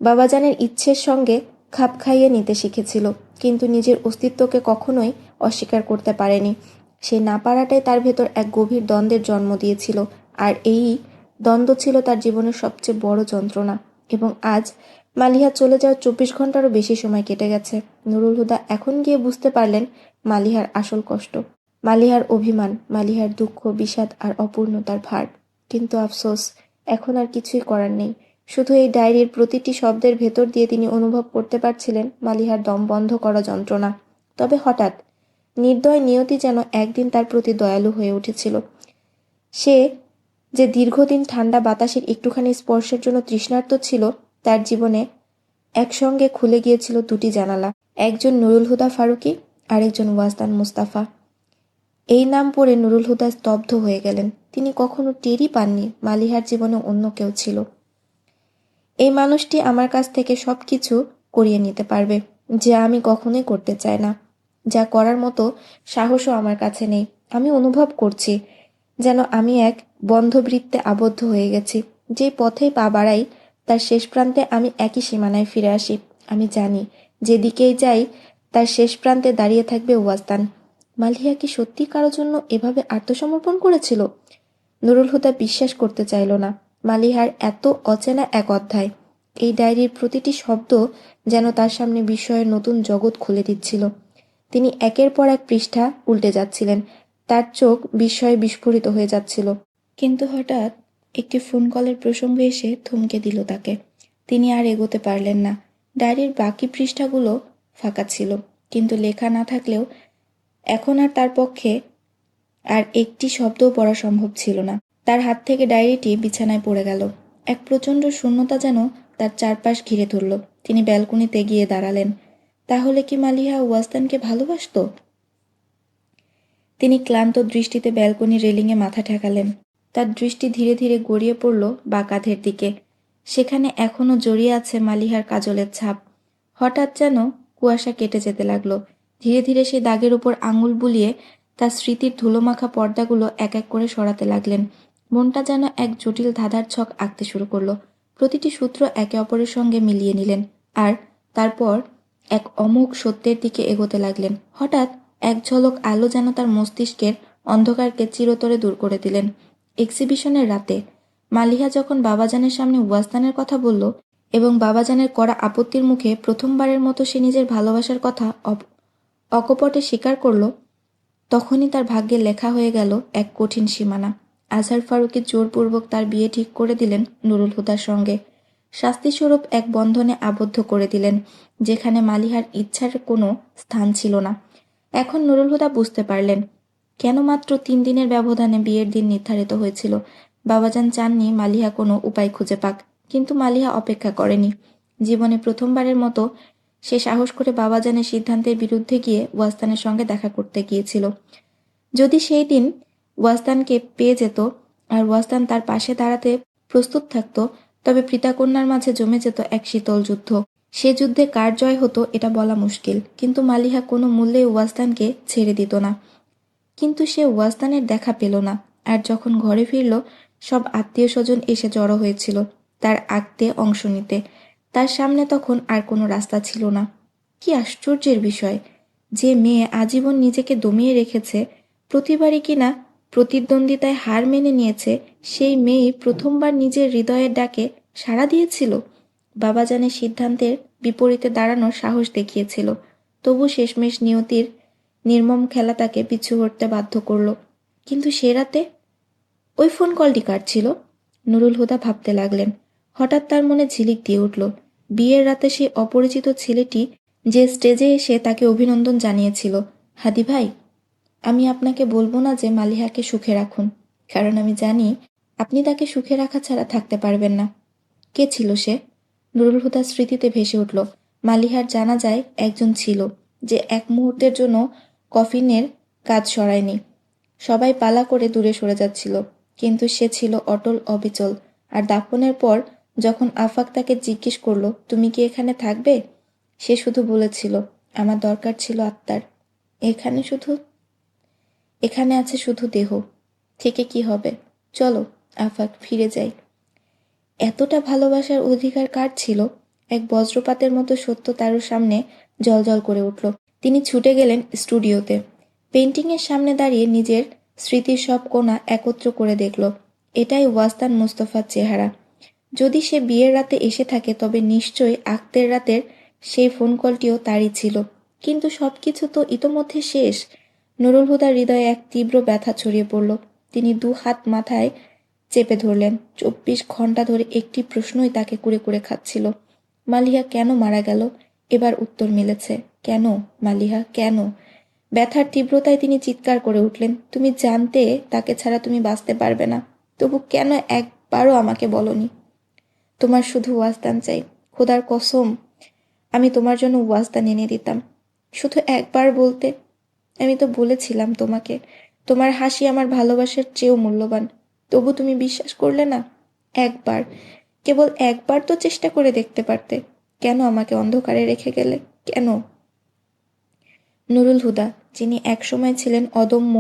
Speaker 1: বাবাজানের ইচ্ছের সঙ্গে খাপ খাইয়ে নিতে শিখেছিল, কিন্তু নিজের অস্তিত্বকে কখনোই অস্বীকার করতে পারেনি। সেই না পারাটাই তার ভেতর এক গভীর দ্বন্দ্বের জন্ম দিয়েছিল, আর এই দ্বন্দ্ব ছিল তার জীবনের সবচেয়ে বড় যন্ত্রণা। এবং আজ মালিহা চলে যাওয়ার 24 ঘন্টারও বেশি সময় কেটে গেছে। নুরুল হুদা এখন গিয়ে বুঝতে পারলেন মালিহার আসল কষ্ট, মালিহার অভিমান, মালিহার দুঃখ, বিষাদ আর অপূর্ণতার ভার। কিন্তু আফসোস, এখন আর কিছুই করার নেই। শুধু এই ডায়েরির প্রতিটি শব্দের ভেতর দিয়ে তিনি অনুভব করতে পারছিলেন মালিহার দম বন্ধ করা যন্ত্রণা। তবে হঠাৎ নির্দয় নিয়তি যেন একদিন তার প্রতি দয়ালু হয়ে উঠেছিল। সে যে দীর্ঘদিন ঠান্ডা বাতাসের একটুখানি স্পর্শের জন্য তৃষ্ণার্ত ছিল, তার জীবনে একসঙ্গে খুলে গিয়েছিল দুটি জানালা। একজন নুরুল হুদা ফারুকী, আরেকজন ওয়াজদান মুস্তাফা। এই নাম পড়ে নুরুল হুদা স্তব্ধ হয়ে গেলেন। তিনি কখনো টেরই পাননি মালিহার জীবনে অন্য কেউ ছিল। এই মানুষটি আমার কাছ থেকে সব কিছু করিয়ে নিতে পারবে, যা আমি কখনোই করতে চাই না, যা করার মতো সাহসও আমার কাছে নেই। আমি অনুভব করছি যেন আমি এক বন্ধবৃত্তে আবদ্ধ হয়ে গেছি। যে পথেই পা বাড়াই তার শেষ প্রান্তে আমি একই সীমানায় ফিরে আসি। আমি জানি যেদিকেই যাই তার শেষ প্রান্তে দাঁড়িয়ে থাকবে ওয়াজদান। মালিহা কি সত্যি কারো জন্য এভাবে আত্মসমর্পণ করেছিল? নুরুল হুদা বিশ্বাস করতে চাইল না। মালিহার এত অচেনা এক অধ্যায়। এই ডায়েরির প্রতিটি শব্দ যেন তার সামনে বিস্ময়ের নতুন জগৎ খুলে দিচ্ছিল। তিনি একের পর এক পৃষ্ঠা উল্টে যাচ্ছিলেন। তার চোখ বিস্ময়ে বিস্ফোরিত হয়ে যাচ্ছিল। কিন্তু হঠাৎ একটি ফোন কলের প্রসঙ্গ এসে থমকে দিল তাকে। তিনি আর এগোতে পারলেন না। ডায়েরির বাকি পৃষ্ঠাগুলো ফাঁকা ছিল, কিন্তু লেখা না থাকলেও এখন আর তার পক্ষে আর একটি শব্দও পড়া সম্ভব ছিল না। তার হাত থেকে ডায়েরিটি বিছানায় পড়ে গেল। এক প্রচণ্ড শূন্যতা যেন তার চারপাশ ঘিরে ধরল। তিনি ব্যালকনিতে গিয়ে দাঁড়ালেন। তাহলে কি মালিহা ওয়াজদানকে ভালোবাসত? তিনি ক্লান্ত দৃষ্টিতে ব্যালকনির রেলিংয়ে মাথা ঠেকালেন। তার দৃষ্টি ধীরে ধীরে গড়িয়ে পড়ল বা কাঁধের দিকে। সেখানে এখনো জড়িয়ে আছে মালিহার কাজলের ছাপ। হঠাৎ যেন কুয়াশা কেটে যেতে লাগলো। ধীরে ধীরে সেই দাগের উপর আঙুল বুলিয়ে তার স্মৃতির ধুলোমাখা পর্দাগুলো এক এক করে সরাতে লাগলেন। মনটা যেন এক জটিল ধাঁধার ছক আঁকতে শুরু করলো। প্রতিটি সূত্র একে অপরের সঙ্গে মিলিয়ে নিলেন। আর তারপর এক অমোঘ সত্যের দিকে এগোতে লাগলেন। হঠাৎ এক ঝলক আলো যেন তার মস্তিষ্কের অন্ধকারকে চিরতরে দূর করে দিলেন। এক্সিবিশনের রাতে মালিহা যখন বাবাজানের সামনে ওয়াস্তানের কথা বলল এবং বাবাজানের কড়া আপত্তির মুখে প্রথমবারের মতো সে নিজের ভালোবাসার কথা অকপটে স্বীকার করল, তখনই তার ভাগ্যে লেখা হয়ে গেল এক কঠিন সীমানা। আজহার ফারুকী জোরপূর্বক তার বিয়ে ঠিক করে দিলেন নুরুল হুদার সঙ্গে। শাস্তিস্বরূপ এক বন্ধনে আবদ্ধ করে দিলেন, যেখানে মালিহার ইচ্ছার কোনো স্থান ছিল না। এখন নুরুল হুদা বুঝতে পারলেন কেন মাত্র 3 দিনের ব্যবধানে বিয়ের দিন নির্ধারিত হয়েছিল। বাবাজান চাননি মালিহা কোনো উপায় খুঁজে পাক, কিন্তু মালিহা অপেক্ষা করেনি। জীবনে প্রথমবারের মতো সে সাহস করে বাবাজানের সিদ্ধান্তের বিরুদ্ধে গিয়ে ওয়াস্তানের সঙ্গে দেখা করতে গিয়েছিল। যদি সেই দিন ওয়াস্তানকে পেয়ে যেত আর ওয়াস্তান তার পাশে দাঁড়াতে প্রস্তুত থাকত, তবে পিতাকন্যার মাঝে জমে যেত এক শীতল যুদ্ধ। সে যুদ্ধে কার জয় হতো এটা বলা মুশকিল, কিন্তু মালিহা কোনো মূল্যে ওয়াস্তানকে ছেড়ে দিত না। কিন্তু সে ওয়াস্তানের দেখা পেল না। আর যখন ঘরে ফিরল, সব আত্মীয় স্বজন এসে জড়ো হয়েছিল তার আঁকতে অংশ নিতে। তার সামনে তখন আর কোনো রাস্তা ছিল না। কি আশ্চর্যের বিষয়, যে মেয়ে আজীবন নিজেকে দমিয়ে রেখেছে, প্রতিবারই কিনা প্রতিদ্বন্দ্বিতায় হার মেনে নিয়েছে, সেই মেয়েই প্রথমবার নিজের হৃদয়ের ডাকে সাড়া দিয়েছিল। বাবাজানের সিদ্ধান্তের বিপরীতে দাঁড়ানোর সাহস দেখিয়েছিল, তবু শেষমেশ নিয়তির নির্মম খেলা তাকে পিছু হটতে বাধ্য করল। কিন্তু সে রাতে ওই ফোন কলটি কার ছিল? নুরুল হুদা ভাবতে লাগলেন। হঠাৎ তার মনে ঝিলিক দিয়ে উঠল, বিয়ের রাতে সেই অপরিচিত ছেলেটি যে স্টেজে এসে তাকে অভিনন্দন জানিয়েছিল। হাদি ভাই, আমি আপনাকে বলবো না যে মালিহাকে সুখে রাখুন, কারণ আমি জানি আপনি তাকে সুখে রাখা ছাড়া থাকতে পারবেন না। কে ছিল সে? নুরুল হুদার স্মৃতিতে ভেসে উঠল, মালিহার জানা যায় একজন ছিল, যে এক মুহূর্তের জন্য কফিনের কাজ সরায়নি। সবাই পালা করে দূরে সরে যাচ্ছিল, কিন্তু সে ছিল অটল অবিচল। আর দাফনের পর যখন আফাক তাকে জিজ্ঞেস করলো, তুমি কি এখানে থাকবে, সে শুধু বলেছিল, আমার দরকার ছিল আত্মার। এখানে আছে শুধু দেহ, থেকে কি হবে? চলো আফাক, ফিরে যাই। এতটা ভালোবাসার অধিকার কার ছিল? এক বজ্রপাতের মতো সত্য তার সামনে জ্বলজ্বল করে উঠল। তিনি ছুটে গেলেন স্টুডিওতে। পেন্টিংয়ের সামনে দাঁড়িয়ে নিজের স্মৃতির সব কোণা একত্র করে দেখল। এটাই ওয়াস্তান মুস্তফার চেহারা। যদি সে বিয়ের রাতে এসে থাকে, তবে নিশ্চয়ই আক্তের রাতের সেই ফোন কলটিও তারই ছিল। কিন্তু সবকিছু তো ইতোমধ্যে শেষ। নুরুল হুদার হৃদয়ে এক তীব্র ব্যথা ছড়িয়ে পড়ল। তিনি 2 হাত মাথায় চেপে ধরলেন। 24 ঘন্টা ধরে একটি প্রশ্নই তাকে কুরে কুরে খাচ্ছিল, মালিহা কেন মারা গেল? এবার উত্তর মিলেছে। কেন মালিহা, কেন? ব্যথার তীব্রতায় তিনি চিৎকার করে উঠলেন, তুমি জানতে তাকে ছাড়া তুমি বাঁচতে পারবে না, তবু কেন একবারও আমাকে বলনি? তোমার শুধু ওয়াস্তান চাই, খোদার কসম আমি তোমার জন্য ওয়াস্তান এনে দিতাম। শুধু একবার বলতে। আমি তো বলেছিলাম তোমাকে, তোমার হাসি আমার ভালোবাসার চেয়েও মূল্যবান, তবু তুমি বিশ্বাস করলে না। একবার, কেবল একবার তো চেষ্টা করে দেখতে পারতে। কেন আমাকে অন্ধকারে রেখে গেলে, কেন? নুরুল হুদা, যিনি একসময় ছিলেন অদম্য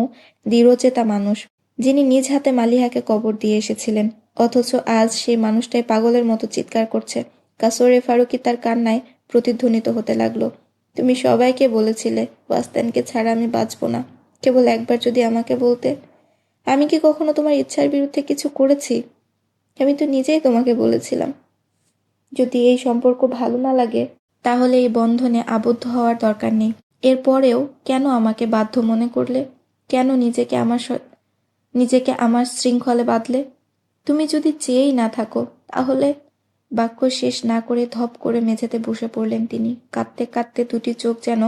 Speaker 1: দৃঢ়চেতা মানুষ, যিনি নিজ হাতে মালিহাকে কবর দিয়ে এসেছিলেন, অথচ আজ সেই মানুষটাই পাগলের মতো চিৎকার করছে। কাসরে ফারুকী তার কান্নায় প্রতিধ্বনিত হতে লাগলো। তুমি সবাইকে বলেছিলে ওয়াস্তানকে ছাড়া আমি বাঁচব না, কেবল একবার যদি আমাকে বলতে। আমি কি কখনো তোমার ইচ্ছার বিরুদ্ধে কিছু করেছি? আমি তো নিজেই তোমাকে বলেছিলাম, যদি এই সম্পর্ক ভালো না লাগে, তাহলে এই বন্ধনে আবদ্ধ হওয়ার দরকার নেই। এরপরেও কেন আমাকে বাধ্য মনে করলে? কেন নিজেকে আমার শৃঙ্খলে বাঁধলে? তুমি যদি চেয়েই না থাকো, তাহলে? বাক্য শেষ না করে ধপ করে মেঝেতে বসে পড়লেন তিনি। কাঁদতে কাঁদতে দুটি চোখ যেন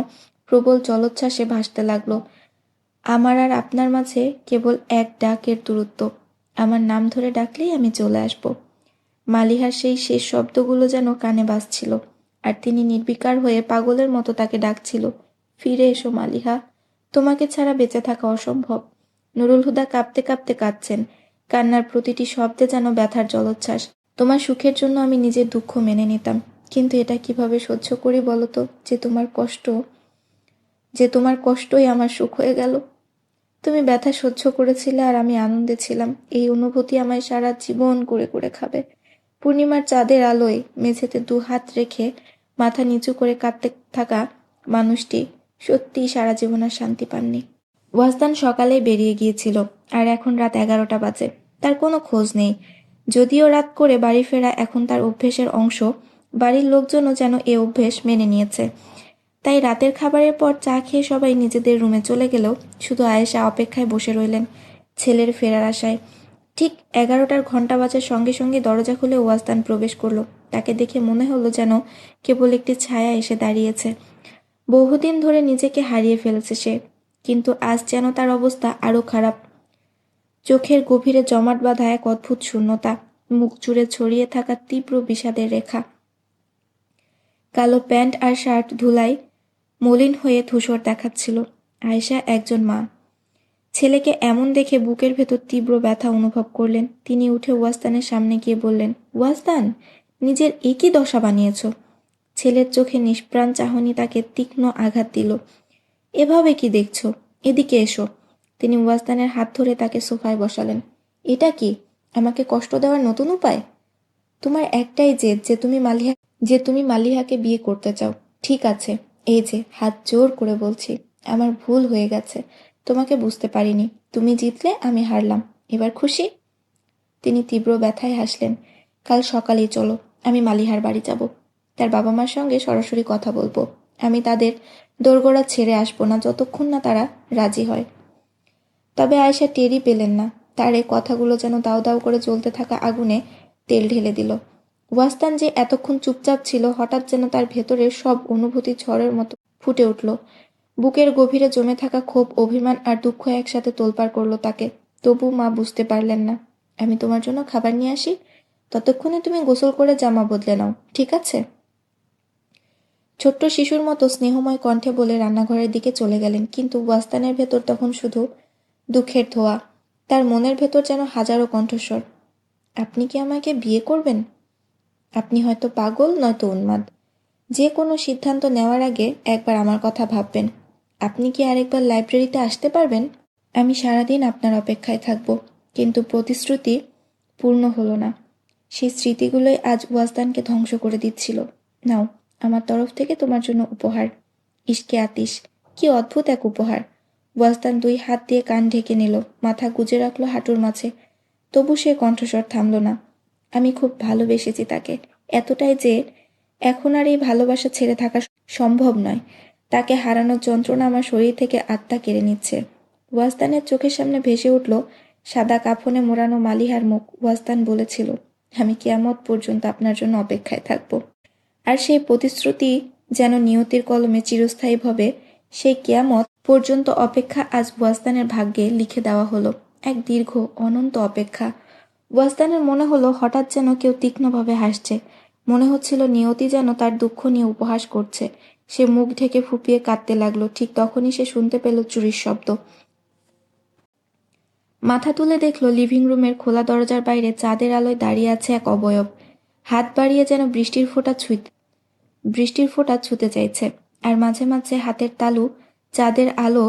Speaker 1: প্রবল জলোচ্ছ্বাসে ভাসতে লাগলো। আমার আর আপনার মাঝে কেবল এক ডাকের দূরত্ব। আমার নাম ধরে ডাকলেই আমি চলে আসব। মালিহার সেই শেষ শব্দগুলো যেন কানে বাজছিল, আর তিনি নির্বিকার হয়ে পাগলের মতো তাকে ডাকছিল, ফিরে এসো মালিহা, তোমাকে ছাড়া বেঁচে থাকা অসম্ভব। নুরুল হুদা কাঁপতে কাঁপতে কাঁদছেন, কান্নার প্রতিটি শব্দে যেন ব্যথার জলোচ্ছ্বাস। তোমার সুখের জন্য আমি নিজের দুঃখ মেনে নিতাম, কিন্তু এটা কিভাবে সহ্য করি বলো তো, যে তোমার কষ্টই আমার সুখ হয়ে গেল। তুমি ব্যথা সহ্য করেছিলে আর আমি আনন্দে ছিলাম। এই অনুভূতি আমায় সারা জীবন করে করে খাবে। পূর্ণিমার চাঁদের আলোয় মেঝেতে 2 হাত রেখে মাথা নিচু করে কাঁদতে থাকা মানুষটি সত্যিই সারা জীবন আর শান্তি পাননি। ওয়াজদান সকালেই বেরিয়ে গিয়েছিল, আর এখন রাত 11টা বাজে। তার কোনো খোঁজ নেই। যদিও রাত করে বাড়ি ফেরা এখন তার অভ্যেসের অংশ, বাড়ির লোকজনও যেন এ অভ্যেস মেনে নিয়েছে। তাই রাতের খাবারের পর চা খেয়ে সবাই নিজেদের রুমে চলে গেলেও শুধু আয়েশা অপেক্ষায় বসে রইলেন ছেলের ফেরার আশায়। ঠিক 11টার ঘণ্টা বাজার সঙ্গে সঙ্গে দরজা খুলে ওয়াজদান প্রবেশ করলো। তাকে দেখে মনে হলো যেন কেবল একটি ছায়া এসে দাঁড়িয়েছে। বহুদিন ধরে নিজেকে হারিয়ে ফেলেছে সে, কিন্তু আজ যেন তার অবস্থা আরও খারাপ। চোখের গভীরে জমাট বাঁধা এক অদ্ভুত শূন্যতা, মুখ জুড়ে ছড়িয়ে থাকা তীব্র বিষাদের রেখা। কালো প্যান্ট আর শার্ট ধুলায় মলিন হয়ে ধূসর দেখাচ্ছিল। আয়েশা একজন মা। ছেলেকে এমন দেখে বুকের ভেতর তীব্র ব্যথা অনুভব করলেন। তিনি উঠে ওয়াজদানের সামনে গিয়ে বললেন, ওয়াজদান, নিজের একই দশা বানিয়েছ। ছেলের চোখে নিষ্প্রাণ চাহনি তাকে তীক্ষ্ণ আঘাত দিল। এভাবে কি দেখছ? এদিকে এসো। তিনি ওয়াজদানের হাত ধরে তাকে সোফায় বসালেন। এটা কি, আমাকে কষ্ট দেওয়ার নতুন উপায়? তোমার একটাই জেদ যে তুমি মালিহাকে বিয়ে করতে চাও। ঠিক আছে, এই যে হাত জোর করে বলছি, আমার ভুল হয়ে গেছে, তোমাকে বুঝতে পারিনি। তুমি জিতলে, আমি হারলাম। এবার খুশি? তিনি তীব্র ব্যথায় হাসলেন। কাল সকালেই চলো, আমি মালিহার বাড়ি যাব। তার বাবা মার সঙ্গে সরাসরি কথা বলবো। আমি তাদের দোরগোড়া ছেড়ে আসবো না যতক্ষণ না তারা রাজি হয়। তবে আয়েশা টেরই পেলেন না, তার এই কথাগুলো যেন দাউ দাউ করে জ্বলতে থাকা আগুনে তেল ঢেলে দিল। ওয়াজদান যে এতক্ষণ চুপচাপ ছিল, হঠাৎ যেন তার ভেতরের সব অনুভূতি ঝড়ের মতো ফুটে উঠল। বুকের গভীরে জমে থাকা ক্ষোভ, অভিমান আর দুঃখ একসাথে তোলপাড় করলো তাকে। তবু মা বুঝতে পারলেন না। আমি তোমার জন্য খাবার নিয়ে আসি, ততক্ষণে তুমি গোসল করে জামা বদলে নাও, ঠিক আছে? ছোট্ট শিশুর মতো স্নেহময় কণ্ঠে বলে রান্নাঘরের দিকে চলে গেলেন, কিন্তু ওয়াজদানের ভেতর তখন শুধু দুঃখের ধোঁয়া। তার মনের ভেতর যেন হাজারো কণ্ঠস্বর। আপনি কি আমাকে বিয়ে করবেন? আপনি হয়তো পাগল, নয়তো উন্মাদ। যে কোনো সিদ্ধান্ত নেওয়ার আগে একবার আমার কথা ভাববেন। আপনি কি আরেকবার লাইব্রেরিতে আসতে পারবেন? আমি সারাদিন আপনার অপেক্ষায় থাকব। কিন্তু প্রতিশ্রুতি পূর্ণ হলো না। সেই স্মৃতিগুলোই আজ ওয়াজদানকে ধ্বংস করে দিচ্ছিল। নাও, আমার তরফ থেকে তোমার জন্য উপহার। ইশকে আতিশ, কি অদ্ভুত এক উপহার। ওয়াজদান 2 হাত দিয়ে কান ঢেকে নিল, মাথা গুজে রাখলো হাঁটুর মাঝে। তবু সে কণ্ঠস্বর থামল না। আমি খুব ভালোবেসেছি তাকে, এতটাই যে এখন আর এই ভালোবাসা ছেড়ে থাকা সম্ভব নয়। তাকে হারানোর যন্ত্রণা আমার শরীর থেকে আত্মা কেড়ে নিচ্ছে। ওয়াজদানের চোখের সামনে ভেসে উঠল সাদা কাফনে মোড়ানো মালিহার মুখ। ওয়াজদান বলেছিল, আমি কিয়ামত পর্যন্ত আপনার জন্য অপেক্ষায় থাকব। আর সেই প্রতিশ্রুতি যেন নিয়তির কলমে চিরস্থায়ীভাবে সেই কিয়ামত পর্যন্ত অপেক্ষা আজ ওয়াজদানের ভাগ্যে লিখে দেওয়া হলো। এক দীর্ঘ অনন্ত অপেক্ষা। ওয়াজদানের মনে হলো হঠাৎ যেন কেউ তীক্ষ্ণভাবে হাসছে। মনে হচ্ছিল নিয়তি যেন তার দুঃখ নিয়ে উপহাস করছে। সে মুখ ঢেকে ফুপিয়ে কাঁদতে লাগলো। ঠিক তখনই সে শুনতে পেল চুরির শব্দ। মাথা তুলে দেখল লিভিং রুমের খোলা দরজার বাইরে চাঁদের আলোয় দাঁড়িয়ে আছে এক অবয়ব। হাত বাড়িয়ে যেন বৃষ্টির ফোঁটা ছুঁতে চাইছে। আর মাঝে মাঝে হাতের তালু চাঁদের আলো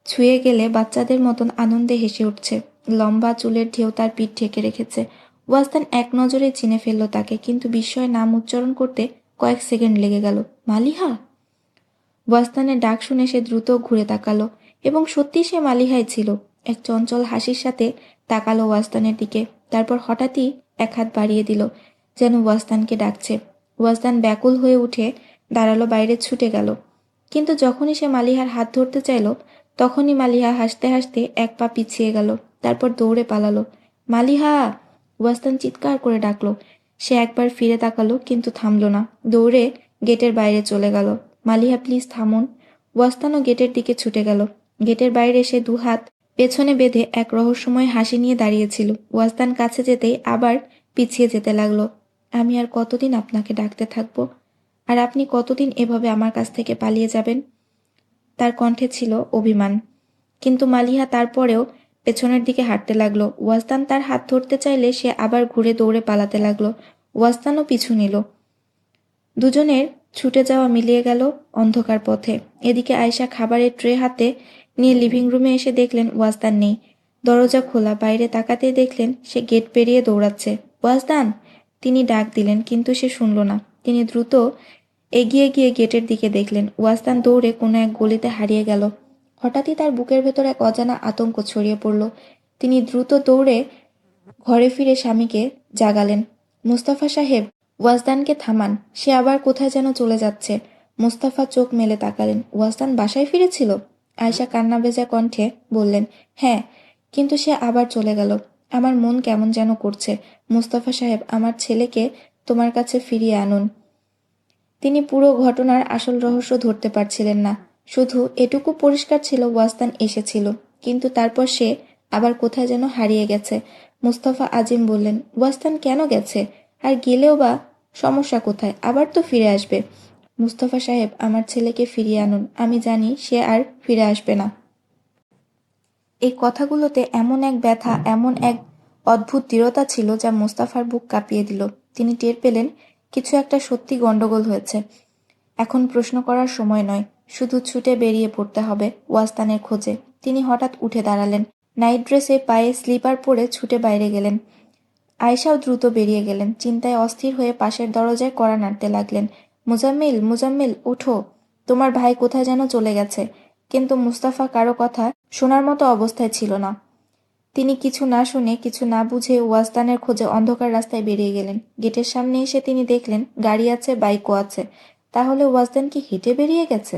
Speaker 1: ছুঁয়ে গেলে বাচ্চাদের মতন আনন্দে হেসে উঠছে। লম্বা চুলের ঢেউ তার পিঠ ঢেকে রেখেছে। ওয়াজদান এক নজরে চিনে ফেলল তাকে, কিন্তু বিস্ময়ে নাম উচ্চারণ করতে কয়েক সেকেন্ড লেগে গেল। মালিহা! ওয়াজদানের ডাক শুনে সে দ্রুত ঘুরে তাকালো, এবং সত্যি সে মালিহাই ছিল। এক চঞ্চল হাসির সাথে তাকালো ওয়াজদানের দিকে, তারপর হঠাৎই এক হাত বাড়িয়ে দিল, যেন ওয়াজদানকে ডাকছে। ওয়াজদান ব্যাকুল হয়ে উঠে দাঁড়ালো, বাইরে ছুটে গেল। কিন্তু যখনই সে মালিহার হাত ধরতে চাইল, তখনই মালিহা হাসতে হাসতে এক পা পিছিয়ে গেল, তারপর দৌড়ে পালালো। মালিহা! ওয়াজদান চিৎকার করে ডাকলো। সে একবার ফিরে তাকালো, কিন্তু থামল না। দৌড়ে গেটের বাইরে চলে গেল। মালিহা, প্লিজ থামুন। ওয়াজদানও গেটের দিকে ছুটে গেল। গেটের বাইরে সে 2 হাত পেছনে বেঁধে এক রহস্যময় হাসি নিয়ে দাঁড়িয়েছিল। ওয়াজদান কাছে যেতেই আবার পিছিয়ে যেতে লাগলো। আমি আর কতদিন আপনাকে ডাকতে থাকবো? আর আপনি কতদিন এভাবে আমার কাছ থেকে পালিয়ে যাবেন? তার কণ্ঠে ছিল অভিমান। কিন্তু মালিহা তারপরেও পেছনের দিকে হাঁটতে লাগলো। ওয়াজদান তার হাত ধরতে চাইলে সে আবার ঘুরে দৌড়ে পালাতে লাগলো। ওয়াজদানও পিছু নিল। দুজনের ছুটে যাওয়া মিলিয়ে গেল অন্ধকার পথে। এদিকে আয়েশা খাবারের ট্রে হাতে নিয়ে লিভিং রুমে এসে দেখলেন ওয়াজদান নেই। দরজা খোলা। বাইরে তাকাতেই দেখলেন সে গেট পেরিয়ে দৌড়াচ্ছে। ওয়াজদান! তিনি ডাক দিলেন, কিন্তু সে শুনল না। তিনি দ্রুত এগিয়ে গিয়ে গেটের দিকে দেখলেন ওয়াস্তান দৌড়ে কোনো এক গলিতে হারিয়ে গেল। হঠাৎই তার বুকের ভেতর এক অজানা আতঙ্ক ছড়িয়ে পড়ল। তিনি দ্রুত দৌড়ে ঘরে ফিরে স্বামীকে জাগালেন। মুস্তাফা সাহেব, ওয়াজদানকে থামান, সে আবার কোথায় যেন চলে যাচ্ছে। মুস্তাফা চোখ মেলে তাকালেন। ওয়াজদান বাসায় ফিরেছিল? আয়শা কান্না ভেজা কণ্ঠে বললেন, হ্যাঁ, কিন্তু সে আবার চলে গেল। আমার মন কেমন যেন করছে। মুস্তাফা সাহেব, আমার ছেলেকে তোমার কাছে ফিরিয়ে আনুন। তিনি পুরো ঘটনার আসল রহস্য ধরতে পারছিলেন না। শুধু এটুকু পরিষ্কার ছিল ওয়াজদান এসেছিল, কিন্তু তারপর সে আবার কোথায় যেন হারিয়ে গেছে। মুস্তাফা আজিম বললেন, ওয়াজদান কেন গেছে? আর গেলেও বা সমস্যা কোথায়? আবার তো ফিরে আসবে। মুস্তাফা সাহেব, আমার ছেলেকে ফিরিয়ে আনুন। আমি জানি সে আর ফিরে আসবে না। এই কথাগুলোতে এমন এক ব্যথা, এমন এক অদ্ভুত দৃঢ়তা ছিল যা মুস্তাফার বুক কাঁপিয়ে দিল। তিনি টের পেলেন কিছু একটা সত্যি গন্ডগোল হয়েছে। এখন প্রশ্ন করার সময় নয়, শুধু ছুটে বেরিয়ে পড়তে হবে ওয়াজদানের খোঁজে। তিনি হঠাৎ উঠে দাঁড়ালেন। নাইট ড্রেসে পায়ে স্লিপার পরে ছুটে বাইরে গেলেন। আয়েশাও দ্রুত বেরিয়ে গেলেন। চিন্তায় অস্থির হয়ে পাশের দরজায় কড়া নাড়তে লাগলেন। মুজাম্মিল, মুজাম্মিল, ওঠো, তোমার ভাই কোথায় যেন চলে গেছে। কিন্তু মুস্তাফা কারো কথা শোনার মতো অবস্থায় ছিল না। তিনি কিছু না শুনে, কিছু না বুঝে ওয়াজদানের খোঁজে অন্ধকার রাস্তায় বেরিয়ে গেলেন। গেটের সামনে এসে তিনি দেখলেন গাড়ি আছে, বাইকও আছে। তাহলে ওয়াজদান কি হেঁটে বেরিয়ে গেছে?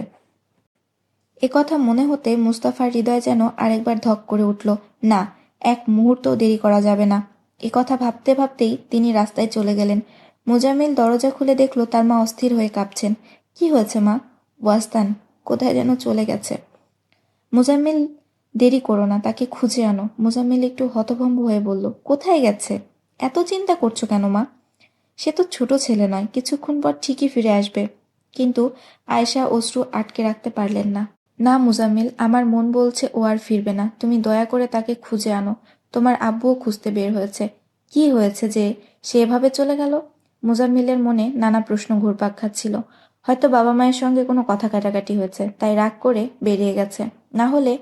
Speaker 1: একথা মনে হতে মুস্তাফার হৃদয় যেন আরেকবার ধক করে উঠল। না, এক মুহূর্ত দেরি করা যাবে না। একথা ভাবতে ভাবতেই তিনি রাস্তায় চলে গেলেন। মুজাম্মিল দরজা খুলে দেখল তার মা অস্থির হয়ে কাঁপছেন। কি হয়েছে মা? ওয়াজদান কোথায় যেন চলে গেছে। মুজাম্মিল, দেরি করো না, তাকে খুঁজে আনো। মুজাম্মিল একটু হতভম্ব হয়ে বলল, কোথায় গেছে? এত চিন্তা করছো কেন মা? সে তো ছোট ছেলে নয়, কিছুক্ষণ পর ঠিকই ফিরে আসবে। কিন্তু আয়েশা অশ্রু আটকে রাখতে পারলেন না। না মুজাম্মিল, আমার মন বলছে ও আর ফিরবে না। তুমি দয়া করে তাকে খুঁজে আনো। তোমার আব্বুও খুঁজতে বের হয়েছে। কি হয়েছে যে সে এভাবে চলে গেল? মুজাম্মিলের মনে নানা প্রশ্ন ঘুরপাক খাচ্ছিল। হয়তো বাবা মায়ের সঙ্গে কোনো কথা কাটাকাটি হয়েছে, তাই রাগ করে বেরিয়ে গেছে। না হলে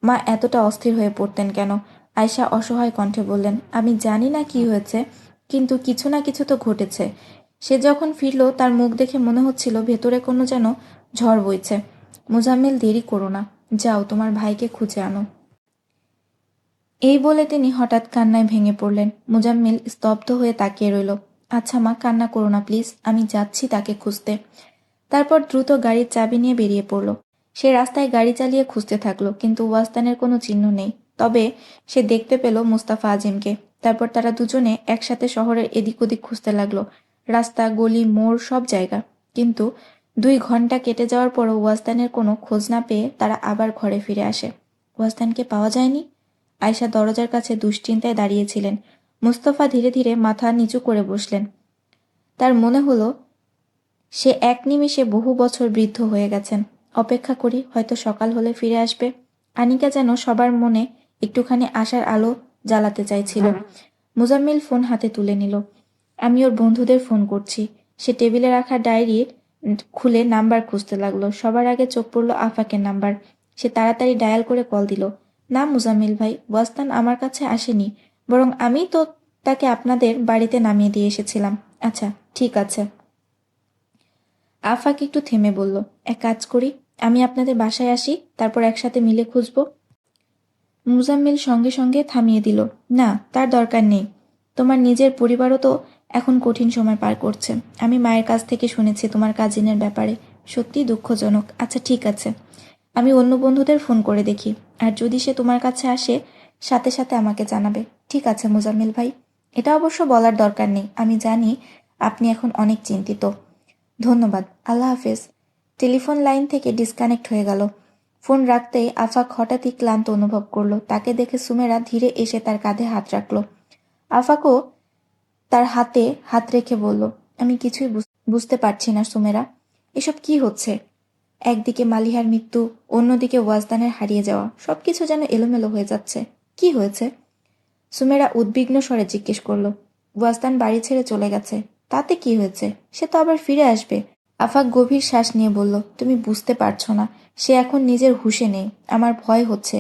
Speaker 1: মা এতটা অস্থির হয়ে পড়তেন কেন? আয়শা অসহায় কণ্ঠে বললেন, আমি জানি না কি হয়েছে, কিন্তু কিছু না কিছু তো ঘটেছে। সে যখন ফিরল তার মুখ দেখে মনে হচ্ছিল ভেতরে কোনো যেন ঝড় বইছে। মুজাম্মিল, দেরি করো না, যাও তোমার ভাইকে খুঁজে আনো। এই বলে তিনি হঠাৎ কান্নায় ভেঙে পড়লেন। মুজাম্মিল স্তব্ধ হয়ে তাকিয়ে রইল। আচ্ছা মা, কান্না করো না প্লিজ, আমি যাচ্ছি তাকে খুঁজতে। তারপর দ্রুত গাড়ির চাবি নিয়ে বেরিয়ে পড়ল। সে রাস্তায় গাড়ি চালিয়ে খুঁজতে থাকলো, কিন্তু ওয়াজদানের কোনো চিহ্ন নেই। তবে সে দেখতে পেল মুস্তাফা আজিমকে। তারপর তারা দুজনে একসাথে শহরের এদিক ওদিক খুঁজতে লাগলো, রাস্তা, গলি, মোড়, সব জায়গা। কিন্তু 2 ঘন্টা কেটে যাওয়ার পরও ওয়াজদানের কোনো খোঁজ না পেয়ে তারা আবার ঘরে ফিরে আসে। ওয়াজদানকে পাওয়া যায়নি? আয়শা দরজার কাছে দুশ্চিন্তায় দাঁড়িয়েছিলেন। মুস্তাফা ধীরে ধীরে মাথা নিচু করে বসলেন। তার মনে হলো সে এক নিমেষে বহু বছর বৃদ্ধ হয়ে গেছেন। অপেক্ষা করি, হয়তো সকাল হলে ফিরে আসবে। আনিকা যেন সবার মনে একটুখানি আশার আলো জ্বালাতে চাইছিল। মুজাম্মিল ফোন হাতে তুলে নিল। আমি ওর বন্ধুদের ফোন করছি। সে টেবিলে রাখা ডায়েরি খুলে নাম্বার খুঁজতে লাগলো। সবার আগে চোখ পড়ল আফাকের নাম্বার। সে তাড়াতাড়ি ডায়াল করে কল দিল। না মুজাম্মিল ভাই, ওয়াজদান আমার কাছে আসেনি, বরং আমি তো তাকে আপনাদের বাড়িতে নামিয়ে দিয়ে এসেছিলাম। আচ্ছা, ঠিক আছে। আফাক একটু থেমে বলল, এক কাজ করি, আমি আপনাদের বাসায় আসি, তারপর একসাথে মিলে খুঁজব। মুজাম্মিল সঙ্গে সঙ্গে থামিয়ে দিল। না, তার দরকার নেই। তোমার নিজের পরিবারও তো এখন কঠিন সময় পার করছে। আমি মায়ের কাছ থেকে শুনেছি তোমার কাজিনের ব্যাপারে। সত্যি দুঃখজনক। আচ্ছা ঠিক আছে, আমি অন্য বন্ধুদের ফোন করে দেখি, আর যদি সে তোমার কাছে আসে সাথে সাথে আমাকে জানাবে। ঠিক আছে মুজাম্মিল ভাই। এটা অবশ্য বলার দরকার নেই, আমি জানি আপনি এখন অনেক চিন্তিত। ধন্যবাদ, আল্লাহ হাফেজ। টেলিফোন লাইন থেকে ডিসকানেক্ট হয়ে গেল। ফোন রাখতেই আফাক হঠাৎই ক্লান্ত অনুভব করলো। তাকে দেখে সুমেরা ধীরে এসে তার কাঁধে হাত রাখল। আফাকও তার হাতে হাত রেখে বলল, আমি কিছুই বুঝতে পারছি না সুমেরা, এসব কি হচ্ছে? একদিকে মালিহার মৃত্যু, অন্যদিকে ওয়াজদানের হারিয়ে যাওয়া, সবকিছু যেন এলোমেলো হয়ে যাচ্ছে। কি হয়েছে? সুমেরা উদ্বিগ্ন স্বরে জিজ্ঞেস করল। ওয়াজদান বাড়ি ছেড়ে চলে গেছে। তাতে কি হয়েছে? সে তো আবার ফিরে আসবে। আফাক গভীর শ্বাস নিয়ে বলল, তুমি বুঝতে পারছো না, সে এখন নিজের হুঁশে নেই। আমার ভয় হচ্ছে,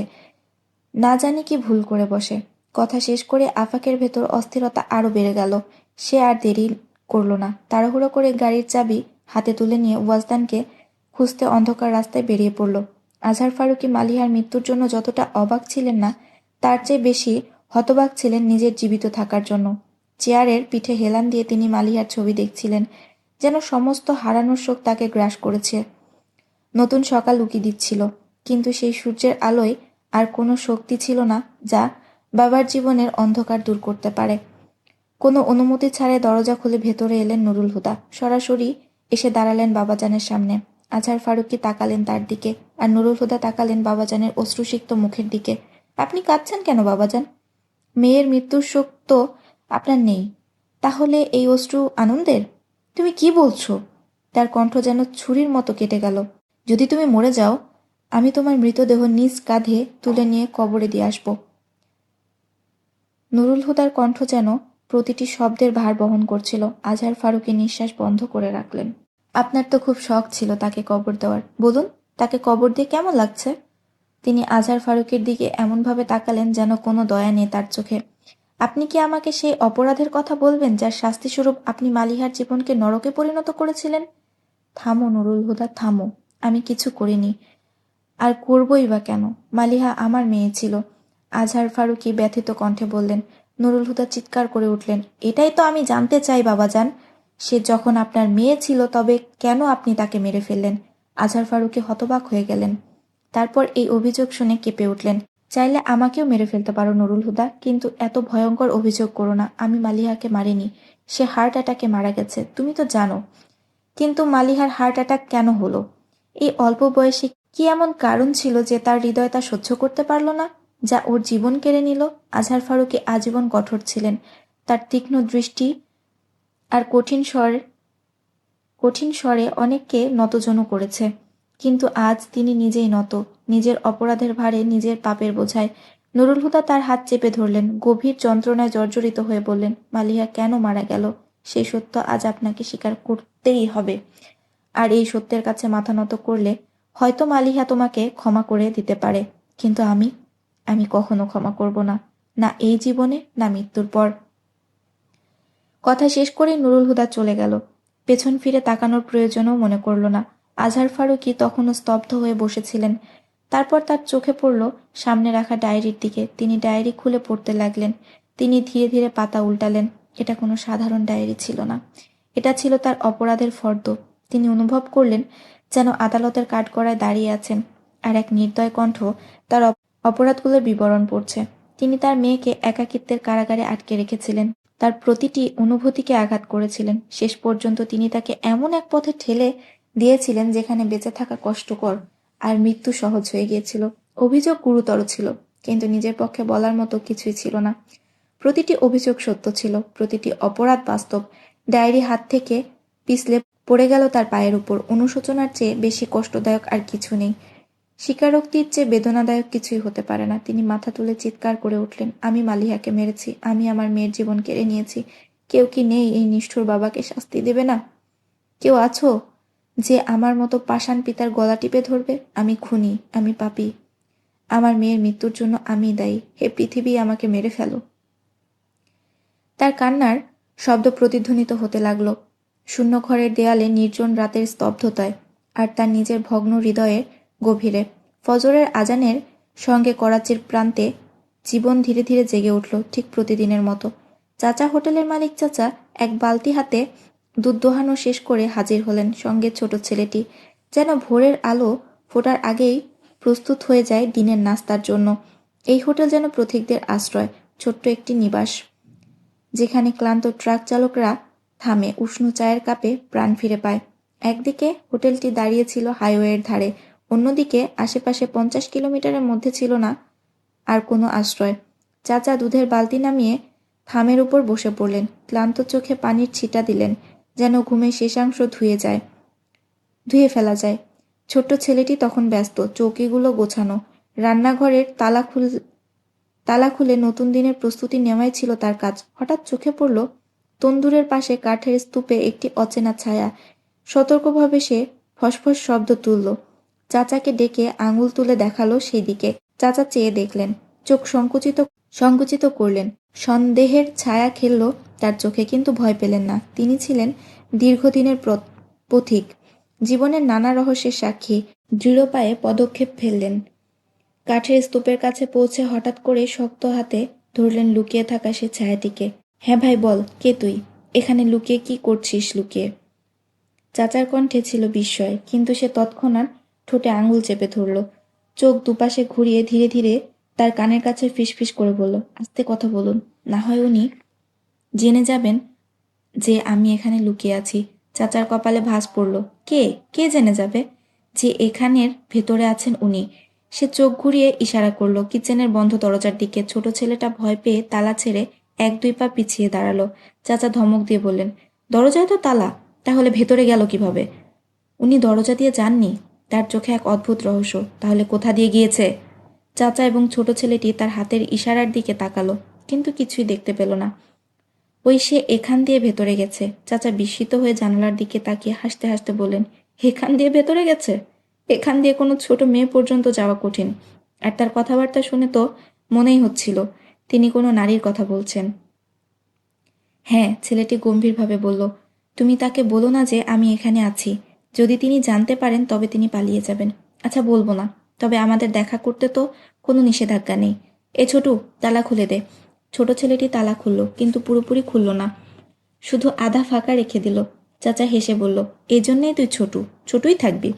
Speaker 1: না জানি কি ভুল করে বসে। কথা শেষ করে আফাকের ভেতর অস্থিরতা আরো বেড়ে গেল। সে আর দেরি করল না, তাড়াহুড়ো করে গাড়ির চাবি হাতে তুলে নিয়ে ওয়াজদানকে খুঁজতে অন্ধকার রাস্তায় বেরিয়ে পড়ল। আজহার ফারুকী মালিহার মৃত্যুর জন্য যতটা অবাক ছিলেন না, তার চেয়ে বেশি হতবাক ছিলেন নিজের জীবিত থাকার জন্য। চেয়ারের পিঠে হেলান দিয়ে তিনি মালিহার ছবি দেখছিলেন, যেন সমস্ত হারানোর শোক তাকে গ্রাস করেছে। নতুন সকাল উকি দিচ্ছিল, কিন্তু সেই সূর্যের আলোয় আর কোনো শক্তি ছিল না যা বাবার জীবনের অন্ধকার দূর করতে পারে। কোনো অনুমতি ছাড়াই দরজা খুলে ভেতরে এলেন নুরুল হুদা। সরাসরি এসে দাঁড়ালেন বাবাজানের সামনে। আজহার ফারুকী তাকালেন তার দিকে, আর নুরুল হুদা তাকালেন বাবাজানের অশ্রুসিক্ত মুখের দিকে। আপনি কাঁদছেন কেন বাবাজান? মেয়ের মৃত্যুর শোক তো আপনার নেই, তাহলে এই অশ্রু আনন্দের? তুমি কি বলছো? তার কণ্ঠ যেন ছুরির মতো কেটে গেল। যদি তুমি মরে যাও, আমি তোমার মৃতদেহ নিজ কাঁধে তুলে নিয়ে কবরে দিয়ে আসব। নুরুল হুদার কণ্ঠ যেন প্রতিটি শব্দের ভার বহন করছিল। আজহার ফারুকী নিঃশ্বাস বন্ধ করে রাখলেন। আপনার তো খুব শখ ছিল তাকে কবর দেওয়ার। বলুন, তাকে কবর দিয়ে কেমন লাগছে? তিনি আজহার ফারুকের দিকে এমনভাবে তাকালেন যেন কোনো দয়া নেই তার চোখে। আপনি কি আমাকে সেই অপরাধের কথা বলবেন যার শাস্তিস্বরূপ আপনি মালিহার জীবনকে নরকে পরিণত করেছিলেন? থামো নুরুল হুদা, থামো। আমি কিছু করিনি, আর করবই বা কেন? মালিহা আমার মেয়ে ছিল। আজহার ফারুকী ব্যথিত কণ্ঠে বললেন। নুরুল হুদা চিৎকার করে উঠলেন, এটাই তো আমি জানতে চাই বাবাজান। সে যখন আপনার মেয়ে ছিল, তবে কেন আপনি তাকে মেরে ফেললেন? আজহার ফারুকী হতবাক হয়ে গেলেন। তারপর এই অভিযোগ শুনে কেঁপে উঠলেন। চাইলে আমাকেও মেরে ফেলতে পারো নুরুল হুদা, কিন্তু এত ভয়ঙ্কর অভিযোগ করো না। আমি মালিহাকে মারিনি, সে হার্ট অ্যাটাকে মারা গেছে, তুমি তো জানো। কিন্তু মালিহার হার্ট অ্যাটাক কেন হলো? এই অল্প বয়সে কি এমন কারণ ছিল যে তার হৃদয় তা সহ্য করতে পারল না, যা ওর জীবন কেড়ে নিল? আজহার ফারুকী আজীবন কঠোর ছিলেন। তার তীক্ষ্ণ দৃষ্টি আর কঠিন স্বরে অনেককে নতজন করেছে, কিন্তু আজ তিনি নিজেই নত, নিজের অপরাধের ভারে, নিজের পাপের বোঝায়। নুরুল হুদা তার হাত চেপে ধরলেন, গভীর যন্ত্রণায় জর্জরিত হয়ে বললেন, মালিহা কেন মারা গেল সেই সত্য আজ আপনাকে স্বীকার করতেই হবে। আর এই সত্যের কাছে মাথা নত করলে হয়তো মালিহা তোমাকে ক্ষমা করে দিতে পারে, কিন্তু আমি কখনো ক্ষমা করব না, না এই জীবনে, না মৃত্যুর পর। কথা শেষ করেই নুরুল হুদা চলে গেল। পেছন ফিরে তাকানোর প্রয়োজনও মনে করল না। আজহার ফারুকী তখনও স্তব্ধ হয়ে বসেছিলেন। তারপর তার চোখে পড়ল সামনে রাখা ডায়েরির দিকে। তিনি ডায়েরি খুলে পড়তে লাগলেন। তিনি ধীরে ধীরে পাতা উল্টালেন। এটা কোনো সাধারণ ডায়েরি ছিল না, এটা ছিল তার অপরাধের ফর্দ। তিনি অনুভব করলেন যেন আদালতের কাঠগড়ায় দাঁড়িয়ে আছেন, আর এক নির্দয় কণ্ঠ তার অপরাধগুলোর বিবরণ পড়ছে। তিনি তার মেয়েকে একাকিত্বের কারাগারে আটকে রেখেছিলেন, তার প্রতিটি অনুভূতিকে আঘাত করেছিলেন। শেষ পর্যন্ত তিনি তাকে এমন এক পথে ঠেলে দিয়েছিলেন যেখানে বেঁচে থাকা কষ্টকর আর মৃত্যু সহজ হয়ে গিয়েছিল। অভিযোগ গুরুতর ছিল, কিন্তু নিজের পক্ষে বলার মতো কিছুই ছিল না। প্রতিটি অভিযোগ সত্য ছিল, প্রতিটি অপরাধ বাস্তব। ডায়েরি হাত থেকে পিছলে পড়ে গেল তার পায়ের উপর। অনুশোচনার চেয়ে বেশি কষ্টদায়ক আর কিছু নেই, স্বীকারোক্তির চেয়ে বেদনাদায়ক কিছুই হতে পারে না। তিনি মাথা তুলে চিৎকার করে উঠলেন, আমি মালিহাকে মেরেছি, আমি আমার মেয়ের জীবন কেড়ে নিয়েছি। কেউ কি নেই এই নিষ্ঠুর বাবাকে শাস্তি দেবে না? কেউ আছো যে আমার মতো পাষাণ পিতার গলা টিপে ধরবে? আমি খুনি, আমি পাপী, আমার মেয়ের মৃত্যুর জন্য আমি দায়ী। হে পৃথিবী, আমাকে মেরে ফেলো। তার কান্নার শব্দ প্রতিধ্বনিত হতে লাগলো শূন্য ঘরের দেয়ালে, নির্জন রাতের স্তব্ধতায়, আর তার নিজের ভগ্ন হৃদয়ে গভীরে। ফজরের আজানের সঙ্গে করাচির প্রান্তে জীবন ধীরে ধীরে জেগে উঠল, ঠিক প্রতিদিনের মতো। চাচা, হোটেলের মালিক চাচা এক বালতি হাতে দুধ দোহানো শেষ করে হাজির হলেন, সঙ্গে ছোট ছেলেটি। যেন ভোরের আলো ফোটার আগেই প্রস্তুত হয়ে যায় দিনের নাস্তার জন্য। এই হোটেল যেন পথিকদের আশ্রয়, ছোট্ট একটি নিবাস যেখানে ক্লান্ত ট্রাক চালকরা থামে, উষ্ণ চায়ের কাপে প্রাণ ফিরে পায়। একদিকে হোটেলটি দাঁড়িয়েছিল হাইওয়ের ধারে, অন্যদিকে আশেপাশে 50 কিলোমিটারের মধ্যে ছিল না আর কোনো আশ্রয়। চাচা দুধের বালতি নামিয়ে থামের উপর বসে পড়লেন, ক্লান্ত চোখে পানির ছিটা দিলেন, যেন ঘুমে শেষাংশ ধুয়ে ফেলা যায়। ছোট্ট ছেলেটি তখন ব্যস্ত, চৌকিগুলো গোছানো, রান্নাঘরের তালা খুলে নতুন দিনের প্রস্তুতি নেওয়াই ছিল তার কাজ। হঠাৎ চোখে পড়ল তন্দুরের পাশে কাঠের স্তূপে একটি অচেনা ছায়া। সতর্কভাবে সে ফসফস শব্দ তুলল, চাচাকে ডেকে আঙুল তুলে দেখালো সেই দিকে। চাচা চেয়ে দেখলেন, চোখ সংকুচিত করলেন। সন্দেহের ছায়া খেলল তার চোখে, কিন্তু ভয় পেলেন না। তিনি ছিলেন দীর্ঘদিনের পথিক, জীবনের নানা রহস্যের সাক্ষী, দৃঢ় পায়ে পদক্ষেপ ফেললেন। কাঠের স্তূপের কাছে পৌঁছে হঠাৎ করে শক্ত হাতে ধরলেন লুকিয়ে থাকা সে ছায়াটিকে। হ্যাঁ ভাই বল, কে তুই? এখানে লুকিয়ে কি করছিস লুকিয়ে? চাচার কণ্ঠে ছিল বিস্ময়, কিন্তু সে তৎক্ষণাৎ ঠোঁটে আঙুল চেপে ধরল। চোখ দুপাশে ঘুরিয়ে ধীরে ধীরে তার কানের কাছে ফিসফিস করে বলল, আস্তে কথা বলুন, না হয় উনি জেনে যাবেন যে আমি এখানে লুকিয়ে আছি। চাচার কপালে ভাঁজ পড়ল। কে কে জেনে যাবে যে এখানের ভেতরে আছেন উনি? সে চোখ ঘুরিয়ে ইশারা করল কিচেনের বন্ধ দরজার দিকে। ছোট ছেলেটা ভয় পেয়ে তালা ছেড়ে 1-2 পা পিছিয়ে দাঁড়ালো। চাচা ধমক দিয়ে বললেন, দরজায় তো তালা, তাহলে ভেতরে গেল কিভাবে? উনি দরজা দিয়ে যাননি। তার চোখে এক অদ্ভুত রহস্য। তাহলে কোথা দিয়ে গিয়েছে? চাচা এবং ছোট ছেলেটি তার হাতের ইশারার দিকে তাকালো, কিন্তু কিছুই দেখতে পেল না। ওই সে এখান দিয়ে ভেতরে গেছে। চাচা বিস্মিত হয়ে জানালার দিকে তাকিয়ে হাসতে হাসতে বললেন, এখান দিয়ে ভেতরে গেছে? এখান দিয়ে কোনো ছোট মেয়ে পর্যন্ত যাওয়া কঠিন। আর তার কথাবার্তা শুনে তো মনেই হচ্ছিল তিনি কোনো নারীর কথা বলছেন। হ্যাঁ, ছেলেটি গম্ভীরভাবে বলল, তুমি তাকে বলো না যে আমি এখানে আছি। যদি তিনি জানতে পারেন তবে তিনি পালিয়ে যাবেন। আচ্ছা বলবো না, তবে আমাদের দেখা করতে তো কোনো নিষেধাজ্ঞা নেই। এ ছোটু, তালা খুলে দে। ছোট ছেলেটি তালা খুলল, কিন্তু পুরোপুরি খুলল না, শুধু আধা ফাঁকা রেখে দিল। চাচা হেসে বলল, এই জন্যেই তুই ছোটুই থাকবি।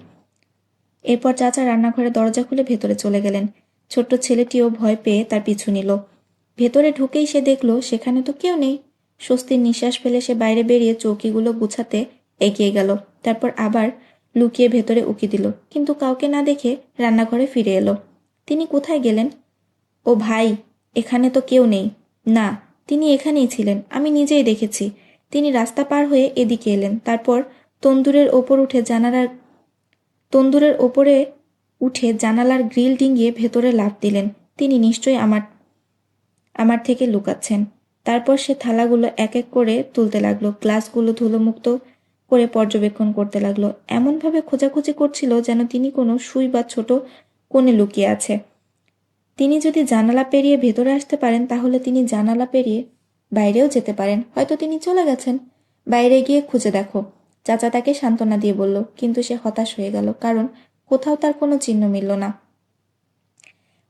Speaker 1: এরপর চাচা রান্নাঘরে দরজা খুলে ভেতরে চলে গেলেন। ছোট্ট ছেলেটিও ভয় পেয়ে তার পিছু নিল। ভেতরে ঢুকেই সে দেখল সেখানে তো কেউ নেই। স্বস্তির নিঃশ্বাস ফেলে সে বাইরে বেরিয়ে চৌকিগুলো গুছাতে এগিয়ে গেল। তারপর আবার লুকিয়ে ভেতরে উকি দিল, কিন্তু কাউকে না দেখে রান্নাঘরে ফিরে এলো। তিনি কোথায় গেলেন? ও ভাই, এখানে তো কেউ নেই। না, তিনি এখানেই ছিলেন, আমি নিজেই দেখেছি। তিনি রাস্তা পার হয়ে এদিকে এলেন, তারপর তন্দুরের ওপর উঠে জানালার গ্রিল ডিঙিয়ে ভেতরে লাফ দিলেন। তিনি নিশ্চয়ই আমার থেকে লুকাচ্ছেন। তারপর সে থালাগুলো এক এক করে তুলতে লাগলো, গ্লাসগুলো ধুলোমুক্ত করে পর্যবেক্ষণ করতে লাগলো। এমনভাবে খোঁজাখুঁজি করছিল যেন তিনি কোনো সুই বা ছোট কোণে লুকিয়ে আছে। তিনি যদি জানালা পেরিয়ে ভেতরে আসতে পারেন তাহলে তিনি জানালা পেরিয়ে বাইরেও যেতে পারেন। হয়তো তিনি চলে গেছেন। বাইরে গিয়ে খুঁজে দেখো, চাচা তাকে সান্ত্বনা দিয়ে বলল, কিন্তু সে হতাশ হয়ে গেল, কারণ কোথাও তার কোনো চিহ্ন মিলল না।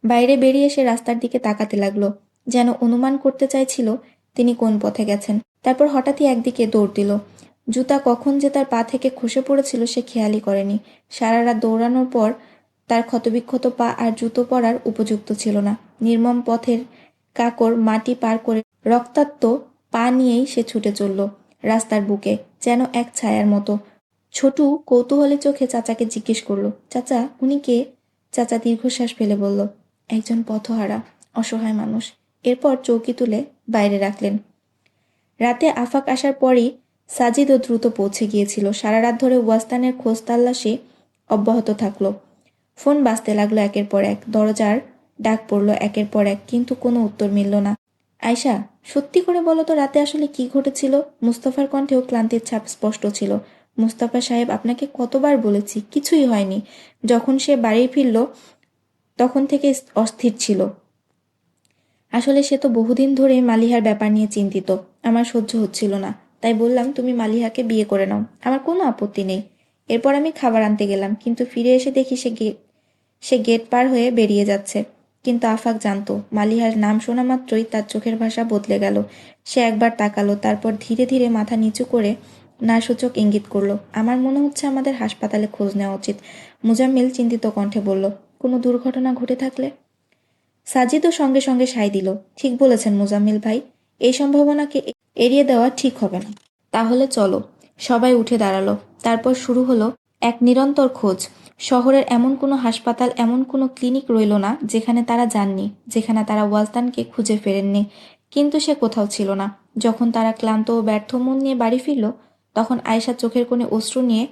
Speaker 1: বাইরে বেরিয়ে সে রাস্তার দিকে তাকাতে লাগলো, যেন অনুমান করতে চাইছিল তিনি কোন পথে গেছেন। তারপর হঠাৎই একদিকে দৌড় দিল। জুতা কখন যে তার পা থেকে খসে পড়েছিল সে খেয়ালই করেনি। সারা রাত দৌড়ানোর পর তার ক্ষতবিক্ষত পা আর জুতো পরার উপযুক্ত ছিল না। নির্মম পথের কাকর মাটি পার করে রক্তাক্ত পা নিয়েই সে ছুটে চলল রাস্তার বুকে, যেন এক ছায়ার মতো। ছোটু কৌতূহলী চোখে চাচাকে জিজ্ঞেস করলো, চাচা উনি কে? চাচা দীর্ঘশ্বাস ফেলে বলল, একজন পথহারা অসহায় মানুষ। এরপর চৌকি তুলে বাইরে রাখলেন। রাতে আফাক আসার পরই সাজিদও দ্রুত পৌঁছে গিয়েছিল। সারা রাত ধরে ওয়াস্তানের খোঁজ তাল্লাশি অব্যাহত থাকলো। ফোন বাজতে লাগলো একের পর এক, দরজার ডাক পড়ল একের পর এক, কিন্তু কোনো উত্তর মিলল না। আয়শা, সত্যি করে বলো তো রাতে আসলে কি ঘটেছিল? মুস্তাফার কণ্ঠেও ক্লান্তির ছাপ স্পষ্ট ছিল। মুস্তাফা সাহেব, আপনাকে কতবার বলেছি, কিছুই হয়নি। যখন সে বাড়ি ফিরল তখন থেকে অস্থির ছিল। আসলে সে তো বহুদিন ধরেই মালিহার ব্যাপার নিয়ে চিন্তিত। আমার সহ্য হচ্ছিল না, তাই বললাম তুমি মালিহাকে বিয়ে করে নাও, আমার কোনো আপত্তি নেই। এরপর আমি খাবার আনতে গেলাম, কিন্তু ফিরে এসে দেখি সে গেট পার হয়ে বেরিয়ে যাচ্ছে। কিন্তু আফাক জানতো, মালিহার নাম শোনা মাত্রই তার চোখের ভাষা বদলে গেল। সে একবার তাকালো, তারপর ধীরে ধীরে মাথা নিচু করে না সূচক ইঙ্গিত করলো। আমার মনে হচ্ছে আমাদের হাসপাতালে খোঁজ নেওয়া উচিত। মুজাম্মিল চিন্তিত কণ্ঠে বলল, কোনো দুর্ঘটনা ঘটে থাকলে? সাজিদও সঙ্গে সঙ্গে সায় দিল, ঠিক বলেছেন মুজাম্মিল ভাই, এই সম্ভাবনাকে এড়িয়ে দেওয়া ঠিক হবে না। তাহলে চলো। সবাই উঠে দাঁড়ালো। তারপর শুরু হলো এক নিরন্তর খোঁজ। শহরের এমন কোনো হাসপাতাল, এমন কোনো ক্লিনিক রইল না যেখানে তারা যাননি, যেখানে তারা ওয়ালতানকে খুঁজে ফেরেননি। কিন্তু সে কোথাও ছিল না। যখন তারা ক্লান্ত ও ব্যর্থ মন নিয়ে বাড়ি ফিরল, তখন আয়েশা চোখের কোণে অশ্রু নিয়ে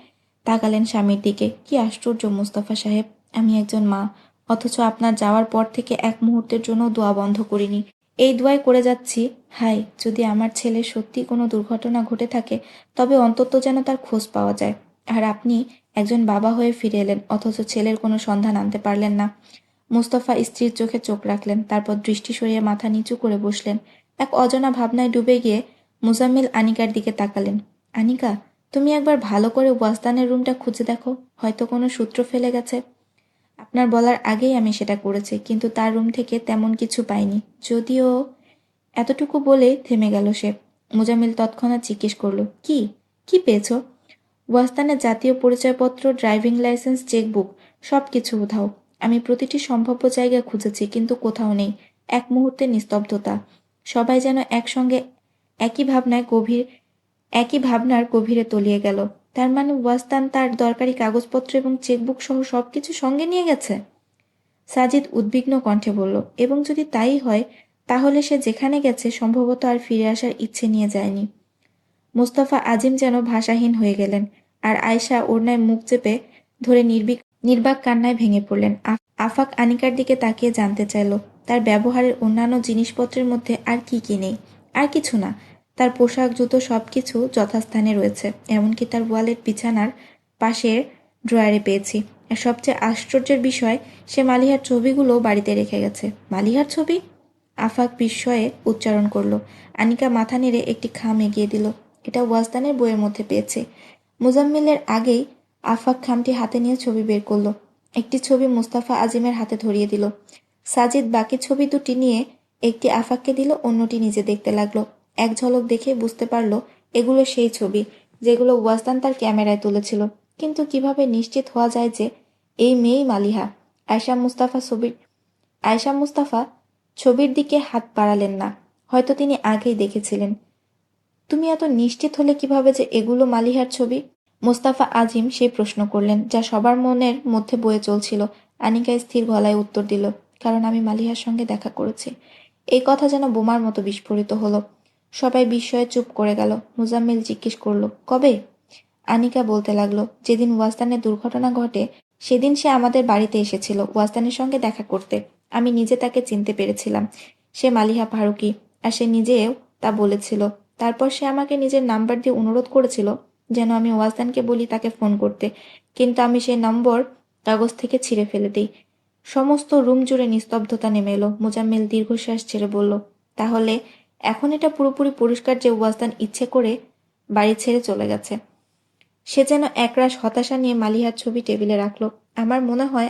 Speaker 1: তাকালেন স্বামীর দিকে। কি আশ্চর্য মুস্তাফা সাহেব, আমি একজন মা, অথচ আপনার যাওয়ার পর থেকে এক মুহূর্তের জন্য দোয়া বন্ধ করিনি। এই দোয়াই করে যাচ্ছি, হায় যদি আমার ছেলে সত্যি কোনো দুর্ঘটনা ঘটে থাকে তবে অন্তত যেন তার খোঁজ পাওয়া যায়। আর আপনি একজন বাবা হয়ে ফিরে এলেন, অথচ ছেলের কোনো সন্ধান আনতে পারলেন না। মুস্তফা স্ত্রীর চোখে চোখ রাখলেন, তারপর দৃষ্টি সরিয়ে মাথা নিচু করে বসলেন। এক অজানা ভাবনায় ডুবে গিয়ে মুজাম্মিল আনিকার দিকে তাকালেন। আনিকা, তুমি একবার ভালো করে ওয়াসদানের রুমটা খুঁজে দেখো, হয়তো কোনো সূত্র ফেলে গেছে। আপনার বলার আগেই আমি সেটা করেছি, কিন্তু তার রুম থেকে তেমন কিছু পাইনি। যদিও এতটুকু বলে থেমে গেল সে। মোজাম্মেল তৎক্ষণাৎ জিজ্ঞেস করল, কি কি পেয়েছ? ওয়াসদানের জাতীয় পরিচয়পত্র, ড্রাইভিং লাইসেন্স, চেকবুক, সব কিছু উধাও। আমি প্রতিটি সম্ভাব্য জায়গায় খুঁজেছি, কিন্তু কোথাও নেই। এক মুহূর্তে নিস্তব্ধতা। সবাই যেন একসঙ্গে একই ভাবনার গভীরে তলিয়ে গেল। তার মানে ওয়াসদান তার দরকারি কাগজপত্র এবং চেকবুক সহ সবকিছু সঙ্গে নিয়ে গেছে? সাজিদ উদ্বিগ্ন কণ্ঠে বলল, এবং যদি তাই হয়, তাহলে সে যেখানে গেছে সম্ভবত আর ফিরে আসার ইচ্ছে নিয়ে যায়নি। মোস্তফা আজিম যেন ভাষাহীন হয়ে গেলেন, আর আয়শা ওড়নায় মুখ চেপে ধরে নির্বাক কান্নায় ভেঙে পড়লেন। আফাক আনিকার দিকে তাকিয়ে জানতে চাইল, তার ব্যবহারের অন্যান্য জিনিসপত্রের মধ্যে আর কি কি নেই। আর কিছু না, তার পোশাক, জুতো সবকিছু যথাস্থানে রয়েছে, এমনকি তার ওয়ালেট বিছানার পাশের ড্রয়ারে পেয়েছি। আর সবচেয়ে আশ্চর্যের বিষয়, সে মালিহার ছবিগুলো বাড়িতে রেখে গেছে। মালিহার ছবি? আফাক বিস্ময়ে উচ্চারণ করল। আনিকা মাথা নেড়ে একটি খাম এগিয়ে দিল। এটা ওয়াসদানের বইয়ের মধ্যে পেয়েছে। মুজাম্মিলের আগেই আফাক খামটি হাতে নিয়ে ছবি বের করল। একটি ছবি মুস্তাফা আজিমের হাতে ধরিয়ে দিল। সাজিদ বাকি ছবি দুটি নিয়ে একটি আফাককে দিল, অন্যটি নিজে দেখতে লাগলো। এক ঝলক দেখে বুঝতে পারল এগুলো সেই ছবি যেগুলো ওয়াসদান তার ক্যামেরায় তুলেছিল। কিন্তু কিভাবে নিশ্চিত হওয়া যায় যে এই মেয়েই মালিহা? আয়শা মুস্তাফা ছবির দিকে হাত বাড়ালেন না। হয়তো তিনি আগেই দেখেছিলেন। তুমি এত নিশ্চিত হলে কিভাবে যে এগুলো মালিহার ছবি? মোস্তাফা আজিম সেই প্রশ্ন করলেন, যা সবার মনের মধ্যে বয়ে চলছিল। আনিকা স্থির গলায় উত্তর দিল, কারণ আমি মালিহার সঙ্গে দেখা করেছি। এই কথা যেন বোমার মতো বিস্ফোরিত হলো। সবাই বিস্ময়ে চুপ করে গেল। মুজাম্মিল জিজ্ঞেস করল, কবে? আনিকা বলতে লাগলো, যেদিন ওয়াসদানের দুর্ঘটনা ঘটে সেদিন সে আমাদের বাড়িতে এসেছিল ওয়াসদানের সঙ্গে দেখা করতে। আমি নিজে তাকে চিনতে পেরেছিলাম। সে মালিহা ফারুকী, আর সে নিজেও তা বলেছিল। তারপর সে আমাকে নিজের নাম্বার দিয়ে অনুরোধ করেছিল যেন আমি ওয়াসদানকে বলি তাকে ফোন করতে, কিন্তু আমি সেই নম্বর কাগজ থেকে ছিঁড়ে ফেলে দিই। সমস্ত রুম জুড়ে নিস্তব্ধতা নেমে এলো। মুজাম্মিল দীর্ঘশ্বাস ছেড়ে বলল, তাহলে এখন এটা পুরোপুরি পরিষ্কার যে ওয়াসদান ইচ্ছে করে বাড়ি ছেড়ে চলে গেছে। সে যেন একরাশ হতাশা নিয়ে মালিহার ছবি টেবিলে রাখলো। আমার মনে হয়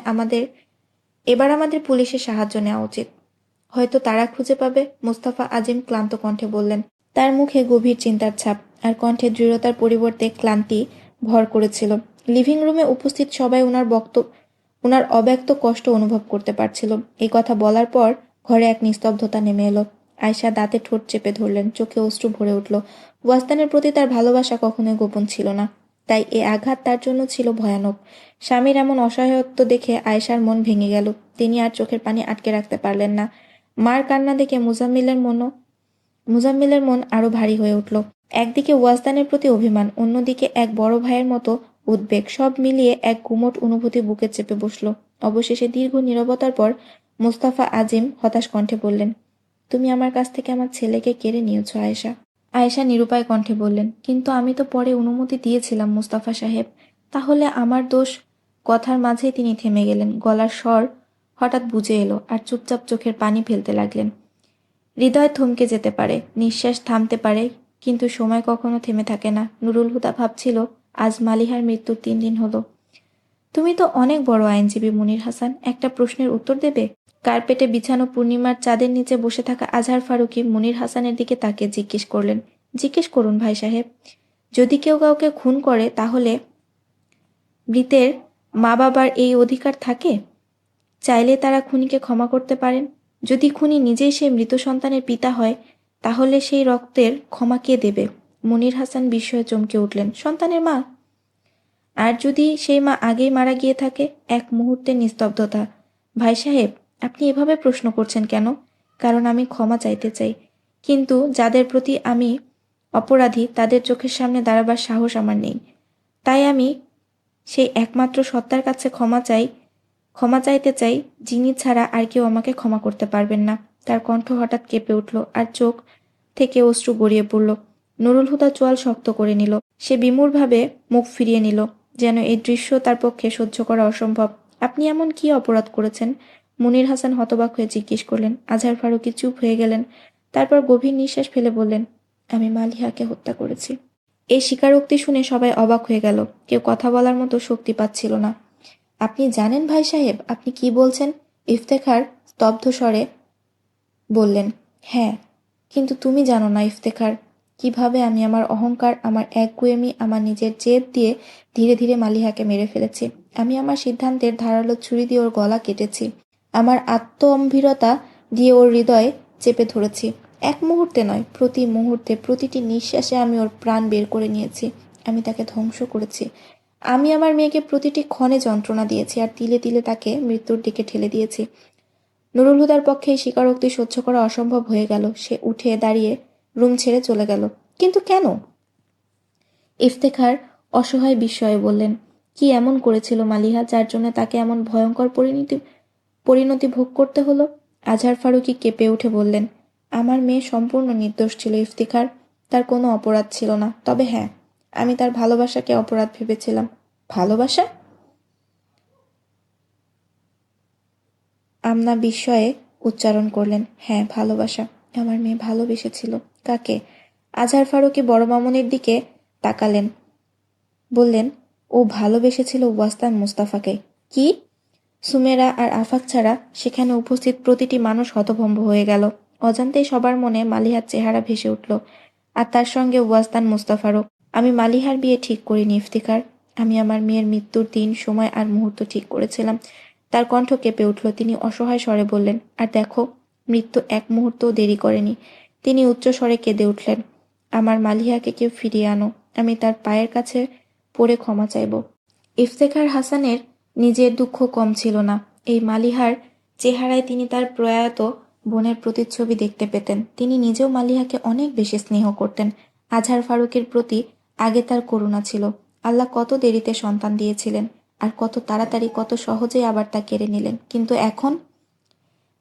Speaker 1: এবার আমাদের পুলিশের সাহায্য নেওয়া উচিত। হয়তো তারা খুঁজে পাবে। মোস্তফা আজিম ক্লান্ত কণ্ঠে বললেন। তার মুখে গভীর চিন্তার ছাপ, আর কণ্ঠে দৃঢ়তার পরিবর্তে ক্লান্তি ভর করেছিল। লিভিং রুমে উপস্থিত সবাই ওনার অব্যক্ত কষ্ট অনুভব করতে পারছিল। এই কথা বলার পর ঘরে এক নিস্তব্ধতা নেমে এলো। আয়শা দাঁতে ঠোঁট চেপে ধরলেন, চোখে অশ্রু ভরে উঠল। ওয়াসদানের প্রতি তার ভালোবাসা কখনোই গোপন ছিল না, তাই এ আঘাত তার জন্য ছিল ভয়ানক। স্বামীর এমন অসহায়ত্ব দেখে আয়েশার মন ভেঙে গেল। তিনি আর চোখের পানি আটকে রাখতে পারলেন না। মার কান্না দেখে মুজাম্মিলের মন আরো ভারী হয়ে উঠল। একদিকে ওয়াসদানের প্রতি অভিমান, অন্যদিকে এক বড় ভাইয়ের মতো উদ্বেগ, সব মিলিয়ে এক গুমোট অনুভূতি বুকে চেপে বসল। অবশেষে দীর্ঘ নীরবতার পর মুস্তাফা আজিম হতাশ কণ্ঠে বললেন, তুমি আমার কাছ থেকে আমার ছেলেকে কেড়ে নিয়েছ আয়েশা। আয়েশা নিরুপায় কণ্ঠে বললেন, কিন্তু আমি তো পরে অনুমতি দিয়েছিলাম মুস্তাফা সাহেব। তাহলে আমার দোষ? কথার মাঝেই তিনি থেমে গেলেন। গলার স্বর হঠাৎ বুঝে এলো, আর চুপচাপ চোখের পানি ফেলতে লাগলেন। হৃদয় থমকে যেতে পারে, নিঃশ্বাস থামতে পারে, কিন্তু সময় কখনো থেমে থাকে না। নুরুল হুদা ভাবছিল, আজ মালিহার মৃত্যুর 3 দিন হলো। তুমি তো অনেক বড় আইনজীবী মুনির হাসান, একটা প্রশ্নের উত্তর দেবে? কার্পেটে বিছানো পূর্ণিমার চাঁদের নিচে বসে থাকা আজহার ফারুকী মুনির হাসানের দিকে তাকিয়ে জিজ্ঞেস করলেন। জিজ্ঞেস করুন ভাই সাহেব। যদি কেউ কাউকে খুন করে, তাহলে মৃতের মা বাবার এই অধিকার থাকে? চাইলে তারা খুনিকে ক্ষমা করতে পারেন। যদি খুনি নিজেই সেই মৃত সন্তানের পিতা হয়, তাহলে সেই রক্তের ক্ষমা কে দেবে? মুনির হাসান বিস্ময়ে চমকে উঠলেন, সন্তানের মা? আর যদি সেই মা আগেই মারা গিয়ে থাকে? এক মুহূর্তের নিস্তব্ধতা। ভাই সাহেব, আপনি এভাবে প্রশ্ন করছেন কেন? কারণ আমি ক্ষমা চাইতে চাই, কিন্তু যাদের প্রতি আমি অপরাধী তাদের চোখের সামনে দাঁড়াবার সাহস আমার নেই। তাই আমি সেই একমাত্র সত্তার কাছে ক্ষমা চাইতে চাই, যিনি ছাড়া আর কেউ আমাকে ক্ষমা করতে পারবেন না। তার কণ্ঠ হঠাৎ কেঁপে উঠল, আর চোখ থেকে অশ্রু গড়িয়ে পড়ল। নুরুল হুদা চোয়াল শক্ত করে নিল। সে বিমূঢ়ভাবে মুখ ফিরিয়ে নিল, যেন এই দৃশ্য তার পক্ষে সহ্য করা অসম্ভব। আপনি এমন কি অপরাধ করেছেন? মুনির হাসান হতবাক হয়ে জিজ্ঞেস করলেন। আজহার ফারুকী চুপ হয়ে গেলেন। তারপর গভীর নিঃশ্বাস ফেলে বললেন, আমি মালিহাকে হত্যা করেছি। এই স্বীকারোক্তি শুনে সবাই অবাক হয়ে গেল। কেউ কথা বলার মতো শক্তি পাচ্ছিল না। আপনি জানেন ভাই সাহেব, আপনি কি বলছেন? ইফতেখার স্তব্ধ স্বরে বললেন। হ্যাঁ, কিন্তু তুমি জানো না ইফতেখার, কিভাবে আমি আমার অহংকার, আমার একগুঁয়েমি, আমার নিজের জেদ দিয়ে ধীরে ধীরে মালিহাকে মেরে ফেলেছি। আমি আমার সিদ্ধান্তের ধারালো ছুরি দিয়ে ওর গলা কেটেছি। আমার আত্মঅম্ভীরতা দিয়ে ওর হৃদয়ে চেপে ধরেছি। এক মুহূর্তে নয়, প্রতি মুহূর্তে, প্রতিটি নিঃশ্বাসে আমি ওর প্রাণ বের করে নিয়েছি। আমি তাকে ধ্বংস করেছি। আমি আমার মেয়েকে প্রতিটি ক্ষণে যন্ত্রণা দিয়েছি আর তিলে তিলে তাকে মৃত্যুর দিকে ঠেলে দিয়েছি। নুরুল হুদার পক্ষে এই স্বীকারোক্তি সহ্য করা অসম্ভব হয়ে গেল। সে উঠে দাঁড়িয়ে রুম ছেড়ে চলে গেল। কিন্তু কেন? ইফতেখার অসহায় বিস্ময়ে বললেন, কি এমন করেছিল মালিহা যার জন্য তাকে এমন ভয়ঙ্কর পরিণতি ভোগ করতে হলো? আজহার ফারুকী কেঁপে উঠে বললেন, আমার মেয়ে সম্পূর্ণ নির্দোষ ছিল ইফতিখার। তার কোনো অপরাধ ছিল না। তবে হ্যাঁ, আমি তার ভালোবাসাকে অপরাধ ভেবেছিলাম। ভালোবাসা? আমনা বিস্ময়ে উচ্চারণ করলেন, হ্যাঁ, ভালোবাসা। আমার মেয়ে ভালোবেসেছিল। কাকে? আজহার ফারুকী বড় মামুনির দিকে তাকালেন। বললেন, ও ভালোবেসেছিল ওয়াস্তান মুস্তাফাকে। কি? সুমেরা আর আফাক ছাড়া সেখানে উপস্থিত প্রতিটি মানুষ হতভম্ব হয়ে গেল। অজান্তেই সবার মনে মালিহার চেহারা ভেসে উঠল, আর তার সঙ্গে ওয়াস্তান মুস্তাফারও। আমি মালিহার বিয়ে ঠিক করিনি ইফতিখার। আমি আমার মেয়ের মৃত্যুর দিন, সময় আর মুহূর্ত ঠিক করেছিলাম। তার কণ্ঠ কেঁপে উঠল। তিনি অসহায় স্বরে বললেন, আর দেখো, মৃত্যু এক মুহূর্তও দেরি করেনি। তিনি উচ্চ স্বরে কেঁদে উঠলেন, আমার মালিহাকে কেউ ফিরিয়ে আনো। আমি তার পায়ের কাছে পড়ে ক্ষমা চাইব। ইফতেখার হাসানের নিজের দুঃখ কম ছিল না। এই মালিহার চেহারায় তিনি তার প্রয়াত বোনের প্রতিচ্ছবি দেখতে পেতেন। তিনি নিজেও মালিহাকে অনেক বেশি স্নেহ করতেন। আজহার ফারুকের প্রতি আগে তার করুণা ছিল। আল্লাহ কত দেরিতে সন্তান দিয়েছিলেন, আর কত তাড়াতাড়ি, কত সহজেই আবার তা কেড়ে নিলেন। কিন্তু এখন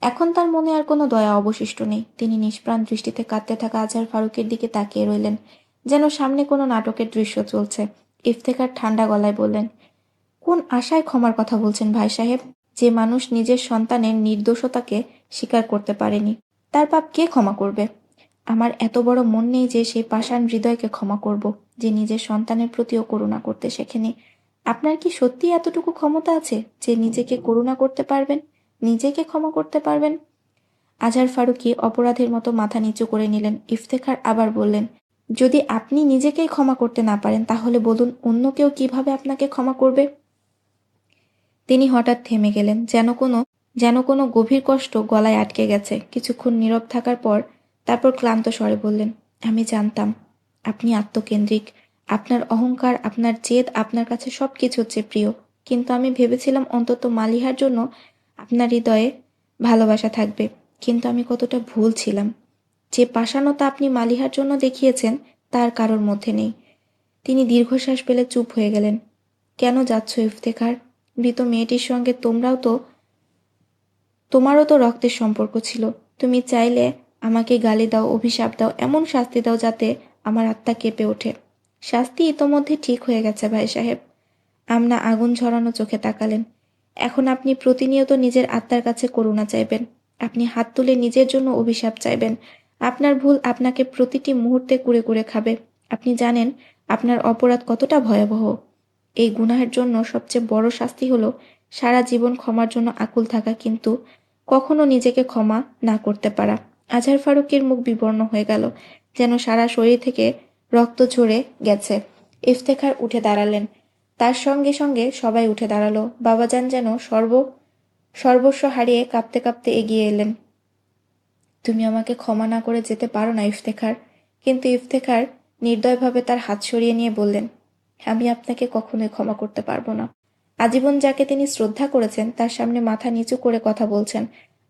Speaker 1: এখন তার মনে আর কোনো দয়া অবশিষ্ট নেই। তিনি নিষ্প্রাণ দৃষ্টিতে কাঁদতে থাকা আজহার ফারুকের দিকে তাকিয়ে রইলেন, যেন সামনে কোনো নাটকের দৃশ্য চলছে। ইফতেখার ঠান্ডা গলায় বললেন, কোন আশায় ক্ষমার কথা বলছেন ভাই সাহেব? যে মানুষ নিজের সন্তানের নির্দোষতাকে স্বীকার করতে পারেনি, তার পাপ কে ক্ষমা করবে? আমার এত বড় মন নেই যে সেই পাষাণ হৃদয়কে ক্ষমা করব, যে নিজের সন্তানের প্রতিও করুণা করতে শেখেনি। আপনার কি সত্যি এতটুকু ক্ষমতা আছে যে নিজেকে করুণা করতে পারবেন, নিজেকে ক্ষমা করতে পারবেন? আজহার ফারুকী অপরাধের মতো মাথা নিচু করে নিলেন। ইফতেখার আবার বললেন, যদি আপনি নিজেকেই ক্ষমা করতে না পারেন, তাহলে বলুন অন্য কেউ কিভাবে আপনাকে ক্ষমা করবে? তিনি হঠাৎ থেমে গেলেন, যেন কোনো গভীর কষ্ট গলায় আটকে গেছে। কিছুক্ষণ নীরব থাকার পর তারপর ক্লান্ত স্বরে বললেন, আমি জানতাম আপনি আত্মকেন্দ্রিক। আপনার অহংকার, আপনার জেদ আপনার কাছে সবকিছুর চেয়ে প্রিয়। কিন্তু আমি ভেবেছিলাম অন্তত মালিহার জন্য আপনার হৃদয়ে ভালোবাসা থাকবে। কিন্তু আমি কতটা ভুল ছিলাম। যে পাষাণতা আপনি মালিহার জন্য দেখিয়েছেন, তার কারোর মধ্যে নেই। তিনি দীর্ঘশ্বাস ফেলে চুপ হয়ে গেলেন। কেন যাচ্ছ ইফতেখার? মৃত মেয়েটির সঙ্গে তোমারও তো রক্তের সম্পর্ক ছিল। তুমি চাইলে আমাকে গালি দাও, অভিশাপ দাও, এমন শাস্তি দাও যাতে আমার আত্মা কেঁপে ওঠে। শাস্তি ইতোমধ্যে ঠিক হয়ে গেছে ভাই সাহেব। আমনা আগুন ঝরানো চোখে তাকালেন। এখন আপনি প্রতিনিয়ত নিজের আত্মার কাছে করুণা চাইবেন। আপনি হাত তুলে নিজের জন্য অভিশাপ চাইবেন। আপনার ভুল আপনাকে প্রতিটি মুহূর্তে কুরে কুরে খাবে। আপনি জানেন আপনার অপরাধ কতটা ভয়াবহ। এই গুনাহের জন্য সবচেয়ে বড় শাস্তি হলো সারা জীবন ক্ষমার জন্য আকুল থাকা, কিন্তু কখনো নিজেকে ক্ষমা না করতে পারা। আজহার ফারুকের মুখ বিবর্ণ হয়ে গেল, যেন সারা শরীর থেকে রক্ত ঝরে গেছে। ইফতেখার উঠে দাঁড়ালেন। তার সঙ্গে সঙ্গে সবাই উঠে দাঁড়ালো। বাবাজান যেন সর্বস্ব হারিয়ে কাঁপতে কাঁপতে এগিয়ে এলেন। তুমি আমাকে ক্ষমা না করে যেতে পারো না ইফতেখার। কিন্তু ইফতেখার নির্দয়ভাবে তার হাত সরিয়ে নিয়ে বললেন, আমি আপনাকে কখনোই ক্ষমা করতে পারবো না। আজীবন যাকে তিনি শ্রদ্ধা করেছেন, তার সামনে মাথা নিচু করে কথা বলছেন।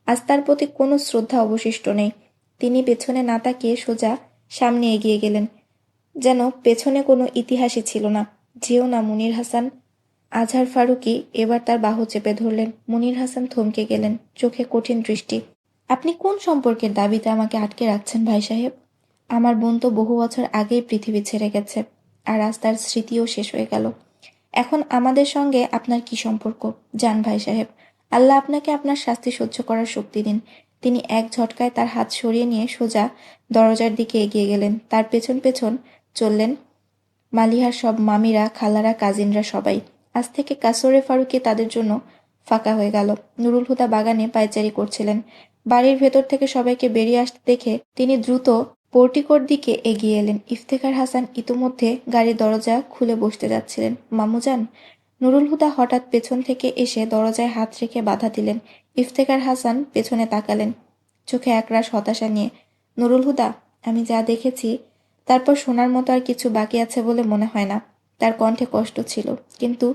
Speaker 1: আজ তার প্রতি কোনো শ্রদ্ধা অবশিষ্ট নেই। তিনি পেছনে না তাকিয়ে সোজা সামনে এগিয়ে গেলেন, যেন পেছনে কোনো ইতিহাসই ছিল না। যেও না মুনির হাসান। আজহার ফারুকী এবার তার বাহু চেপে ধরলেন। মুনির হাসান থমকে গেলেন, চোখে কঠিন দৃষ্টি। আপনি কোন সম্পর্কের দাবিতে আমাকে আটকে রাখছেন ভাই সাহেব? আমার বোন তো বহু বছর আগেই পৃথিবী ছেড়ে গেছে, আর আজ তার স্মৃতিও শেষ হয়ে গেল। এখন আমাদের সঙ্গে আপনার কি সম্পর্ক? যান ভাই সাহেব, আল্লাহ আপনাকে আপনার শাস্তি সহ্য করার শক্তি দিন। তিনি এক ঝটকায় তার হাত সরিয়ে নিয়ে সোজা দরজার দিকে এগিয়ে গেলেন। তার পেছন পেছন চললেন মালিহার সব মামিরা, খালারা, কাজিনরা সবাই। আজ থেকে কাসরে ফারুকি তাদের জন্য ফাঁকা হয়ে গেল। নুরুল হুদা বাগানে পায়চারি করছিলেন। বাড়ির ভেতর থেকে সবাইকে বেরিয়ে আসতে দেখে তিনি দ্রুত পোর্টিকোর দিকে এগিয়ে এলেন। ইফতেখার হাসান ইতোমধ্যে গাড়ির দরজা খুলে বসতে যাচ্ছিলেন। মামুজান! নুরুল হুদা হঠাৎ পেছন থেকে এসে দরজায় হাত রেখে বাধা দিলেন। ইফতেখার হাসান পেছনে তাকালেন, চোখে একরাশ হতাশা নিয়ে। নুরুল হুদা, আমি যা দেখেছি তারপর শোনার মতো আর কিছু বাকি আছে বলে মনে হয় না। তার কণ্ঠে কষ্ট ছিল, কিন্তু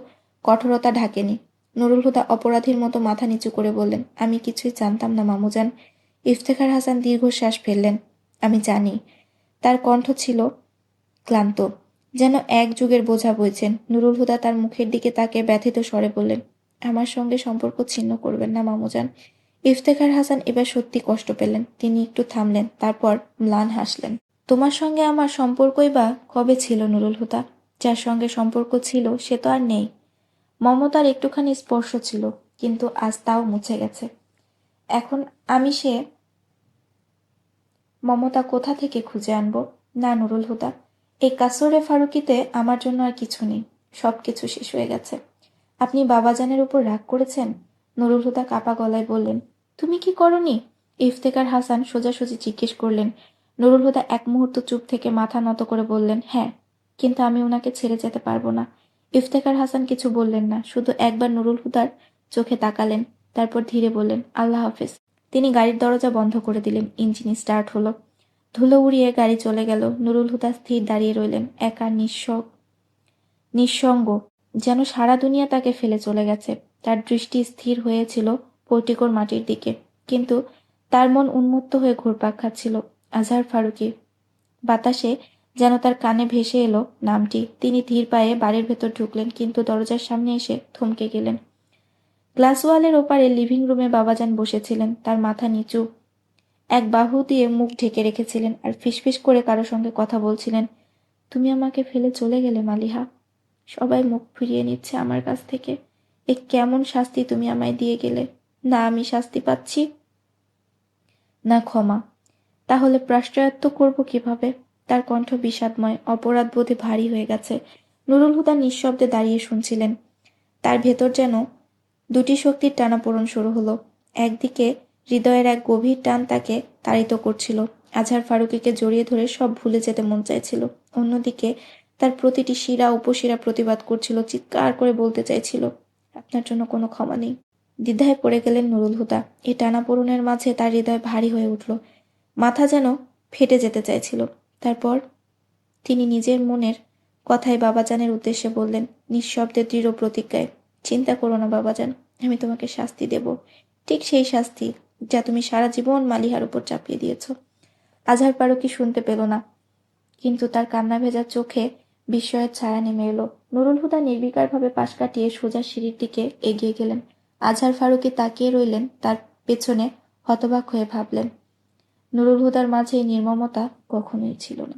Speaker 1: কঠোরতা ঢাকেনি। নুরুল হুদা অপরাধীর মতো মাথা নিচু করে বললেন, আমি কিছুই জানতাম না মামুজান। ইফতেখার হাসান দীর্ঘশ্বাস ফেললেন। আমি জানি। তার কণ্ঠ ছিল ক্লান্ত, যেন এক যুগের বোঝা বইছেন। নুরুল হুদা তার মুখের দিকে তাকে ব্যথিত স্বরে বললেন, আমার সঙ্গে সম্পর্ক ছিন্ন করবেন না মামুজান। ইফতেখার হাসান এবার সত্যি কষ্ট পেলেন। তিনি একটু থামলেন, তারপর ম্লান হাসলেন। তোমার সঙ্গে আমার সম্পর্কই বা কবে ছিল নুরুল হুদা? যার সঙ্গে সম্পর্ক ছিল সে তো আর নেই। মমতার একটুখানি স্পর্শ ছিল, কিন্তু আজ তাও মুছে গেছে। এখন আমি সে মমতা কোথা থেকে খুঁজে আনবো? না নুরুল হুদা, এই কাসরে ফারুকিতে আমার জন্য আর কিছু নেই। সব কিছু শেষ হয়ে গেছে। আপনি বাবাজানের উপর রাগ করেছেন? নুরুল হুদা কাপা গলায় বললেন। তুমি কি করনি? ইফতেখার হাসান সোজাসুজি জিজ্ঞেস করলেন। নুরুল হুদা এক মুহূর্ত চুপ থেকে মাথা নত করে বললেন, হ্যাঁ, কিন্তু আমি ওনাকে ছেড়ে যেতে পারবো না। ইফতেখার হাসান কিছু বললেন না, শুধু একবার নুরুল হুদার চোখে তাকালেন, তারপর ধীরে বললেন, আল্লাহ হাফেজ। তিনি গাড়ির দরজা বন্ধ করে দিলেন। ইঞ্জিন স্টার্ট হলো। ধুলো উড়িয়ে গাড়ি চলে গেল। নুরুল হুদা স্থির দাঁড়িয়ে রইলেন, একা, নিঃসঙ্গ, যেন সারা দুনিয়া তাকে ফেলে চলে গেছে। তার দৃষ্টি স্থির হয়েছিল পোর্টিকোর মাটির দিকে, কিন্তু তার মন উন্মত্ত হয়ে ঘুরপাক খাচ্ছিল। আজহার ফারুকী। বাতাসে যেন তার কানে ভেসে এলো নামটি। তিনি ধীর পায়ে বাড়ির ভেতর ঢুকলেন, কিন্তু দরজার সামনে এসে থমকে গেলেন। গ্লাস ওয়ালের ওপারে লিভিং রুমে বাবাজান বসেছিলেন, তার মাথা নিচু, এক বাহু দিয়ে মুখ ঢেকে রেখেছিলেন আর ফিসফিস করে কারো সঙ্গে কথা বলছিলেন। তুমি আমাকে ফেলে চলে গেলে মালিহা। সবাই মুখ ফিরিয়ে নিচ্ছে আমার কাছ থেকে। এ কেমন শাস্তি তুমি আমায় দিয়ে গেলে? না আমি শাস্তি পাচ্ছি, না ক্ষমা। তাহলে প্রাশ্চয়াত্য করব কিভাবে? তার কণ্ঠ বিষাদময়, অপরাধ বোধে ভারী হয়ে গেছে। নুরুল হুদা নিঃশব্দে দাঁড়িয়ে শুনছিলেন। তার ভেতর যেন দুটি শক্তির টানাপোড়েন শুরু হলো। একদিকে হৃদয়ের এক গভীর টান তাকে তাড়িত করছিল, আজহার ফারুকীকে জড়িয়ে ধরে সব ভুলে যেতে মন চাইছিল। অন্যদিকে তার প্রতিটি শিরা উপশিরা প্রতিবাদ করছিল, চিৎকার করে বলতে চাইছিল, আপনার জন্য কোনো ক্ষমা নেই। দ্বিধায় পড়ে গেলেন নুরুল হুদা। এই টানাপোড়েনের মাঝে তার হৃদয় ভারী হয়ে উঠল, মাথা যেন ফেটে যেতে চাইছিল। তারপর তিনি নিজের মনের কথাই বাবাজানের উদ্দেশ্যে বললেন, নিঃশব্দে দৃঢ় প্রতিজ্ঞায়, চিন্তা করো না বাবাজান, আমি তোমাকে শাস্তি দেব, ঠিক সেই শাস্তি যা তুমি সারা জীবন মালিহার উপর চাপিয়ে দিয়েছ। আজহার ফারুকী শুনতে পেল না, কিন্তু তার কান্না ভেজা চোখে বিস্ময়ের ছায়া নেমে এলো। নুরুল হুদা নির্বিকারভাবে পাশ কাটিয়ে সোজা সিঁড়ির দিকে এগিয়ে গেলেন। আজহার ফারুকী তাকিয়ে রইলেন তার পেছনে, হতবাক হয়ে ভাবলেন, নুরুল হুদার মাঝে এই নির্মমতা কখনোই ছিল না।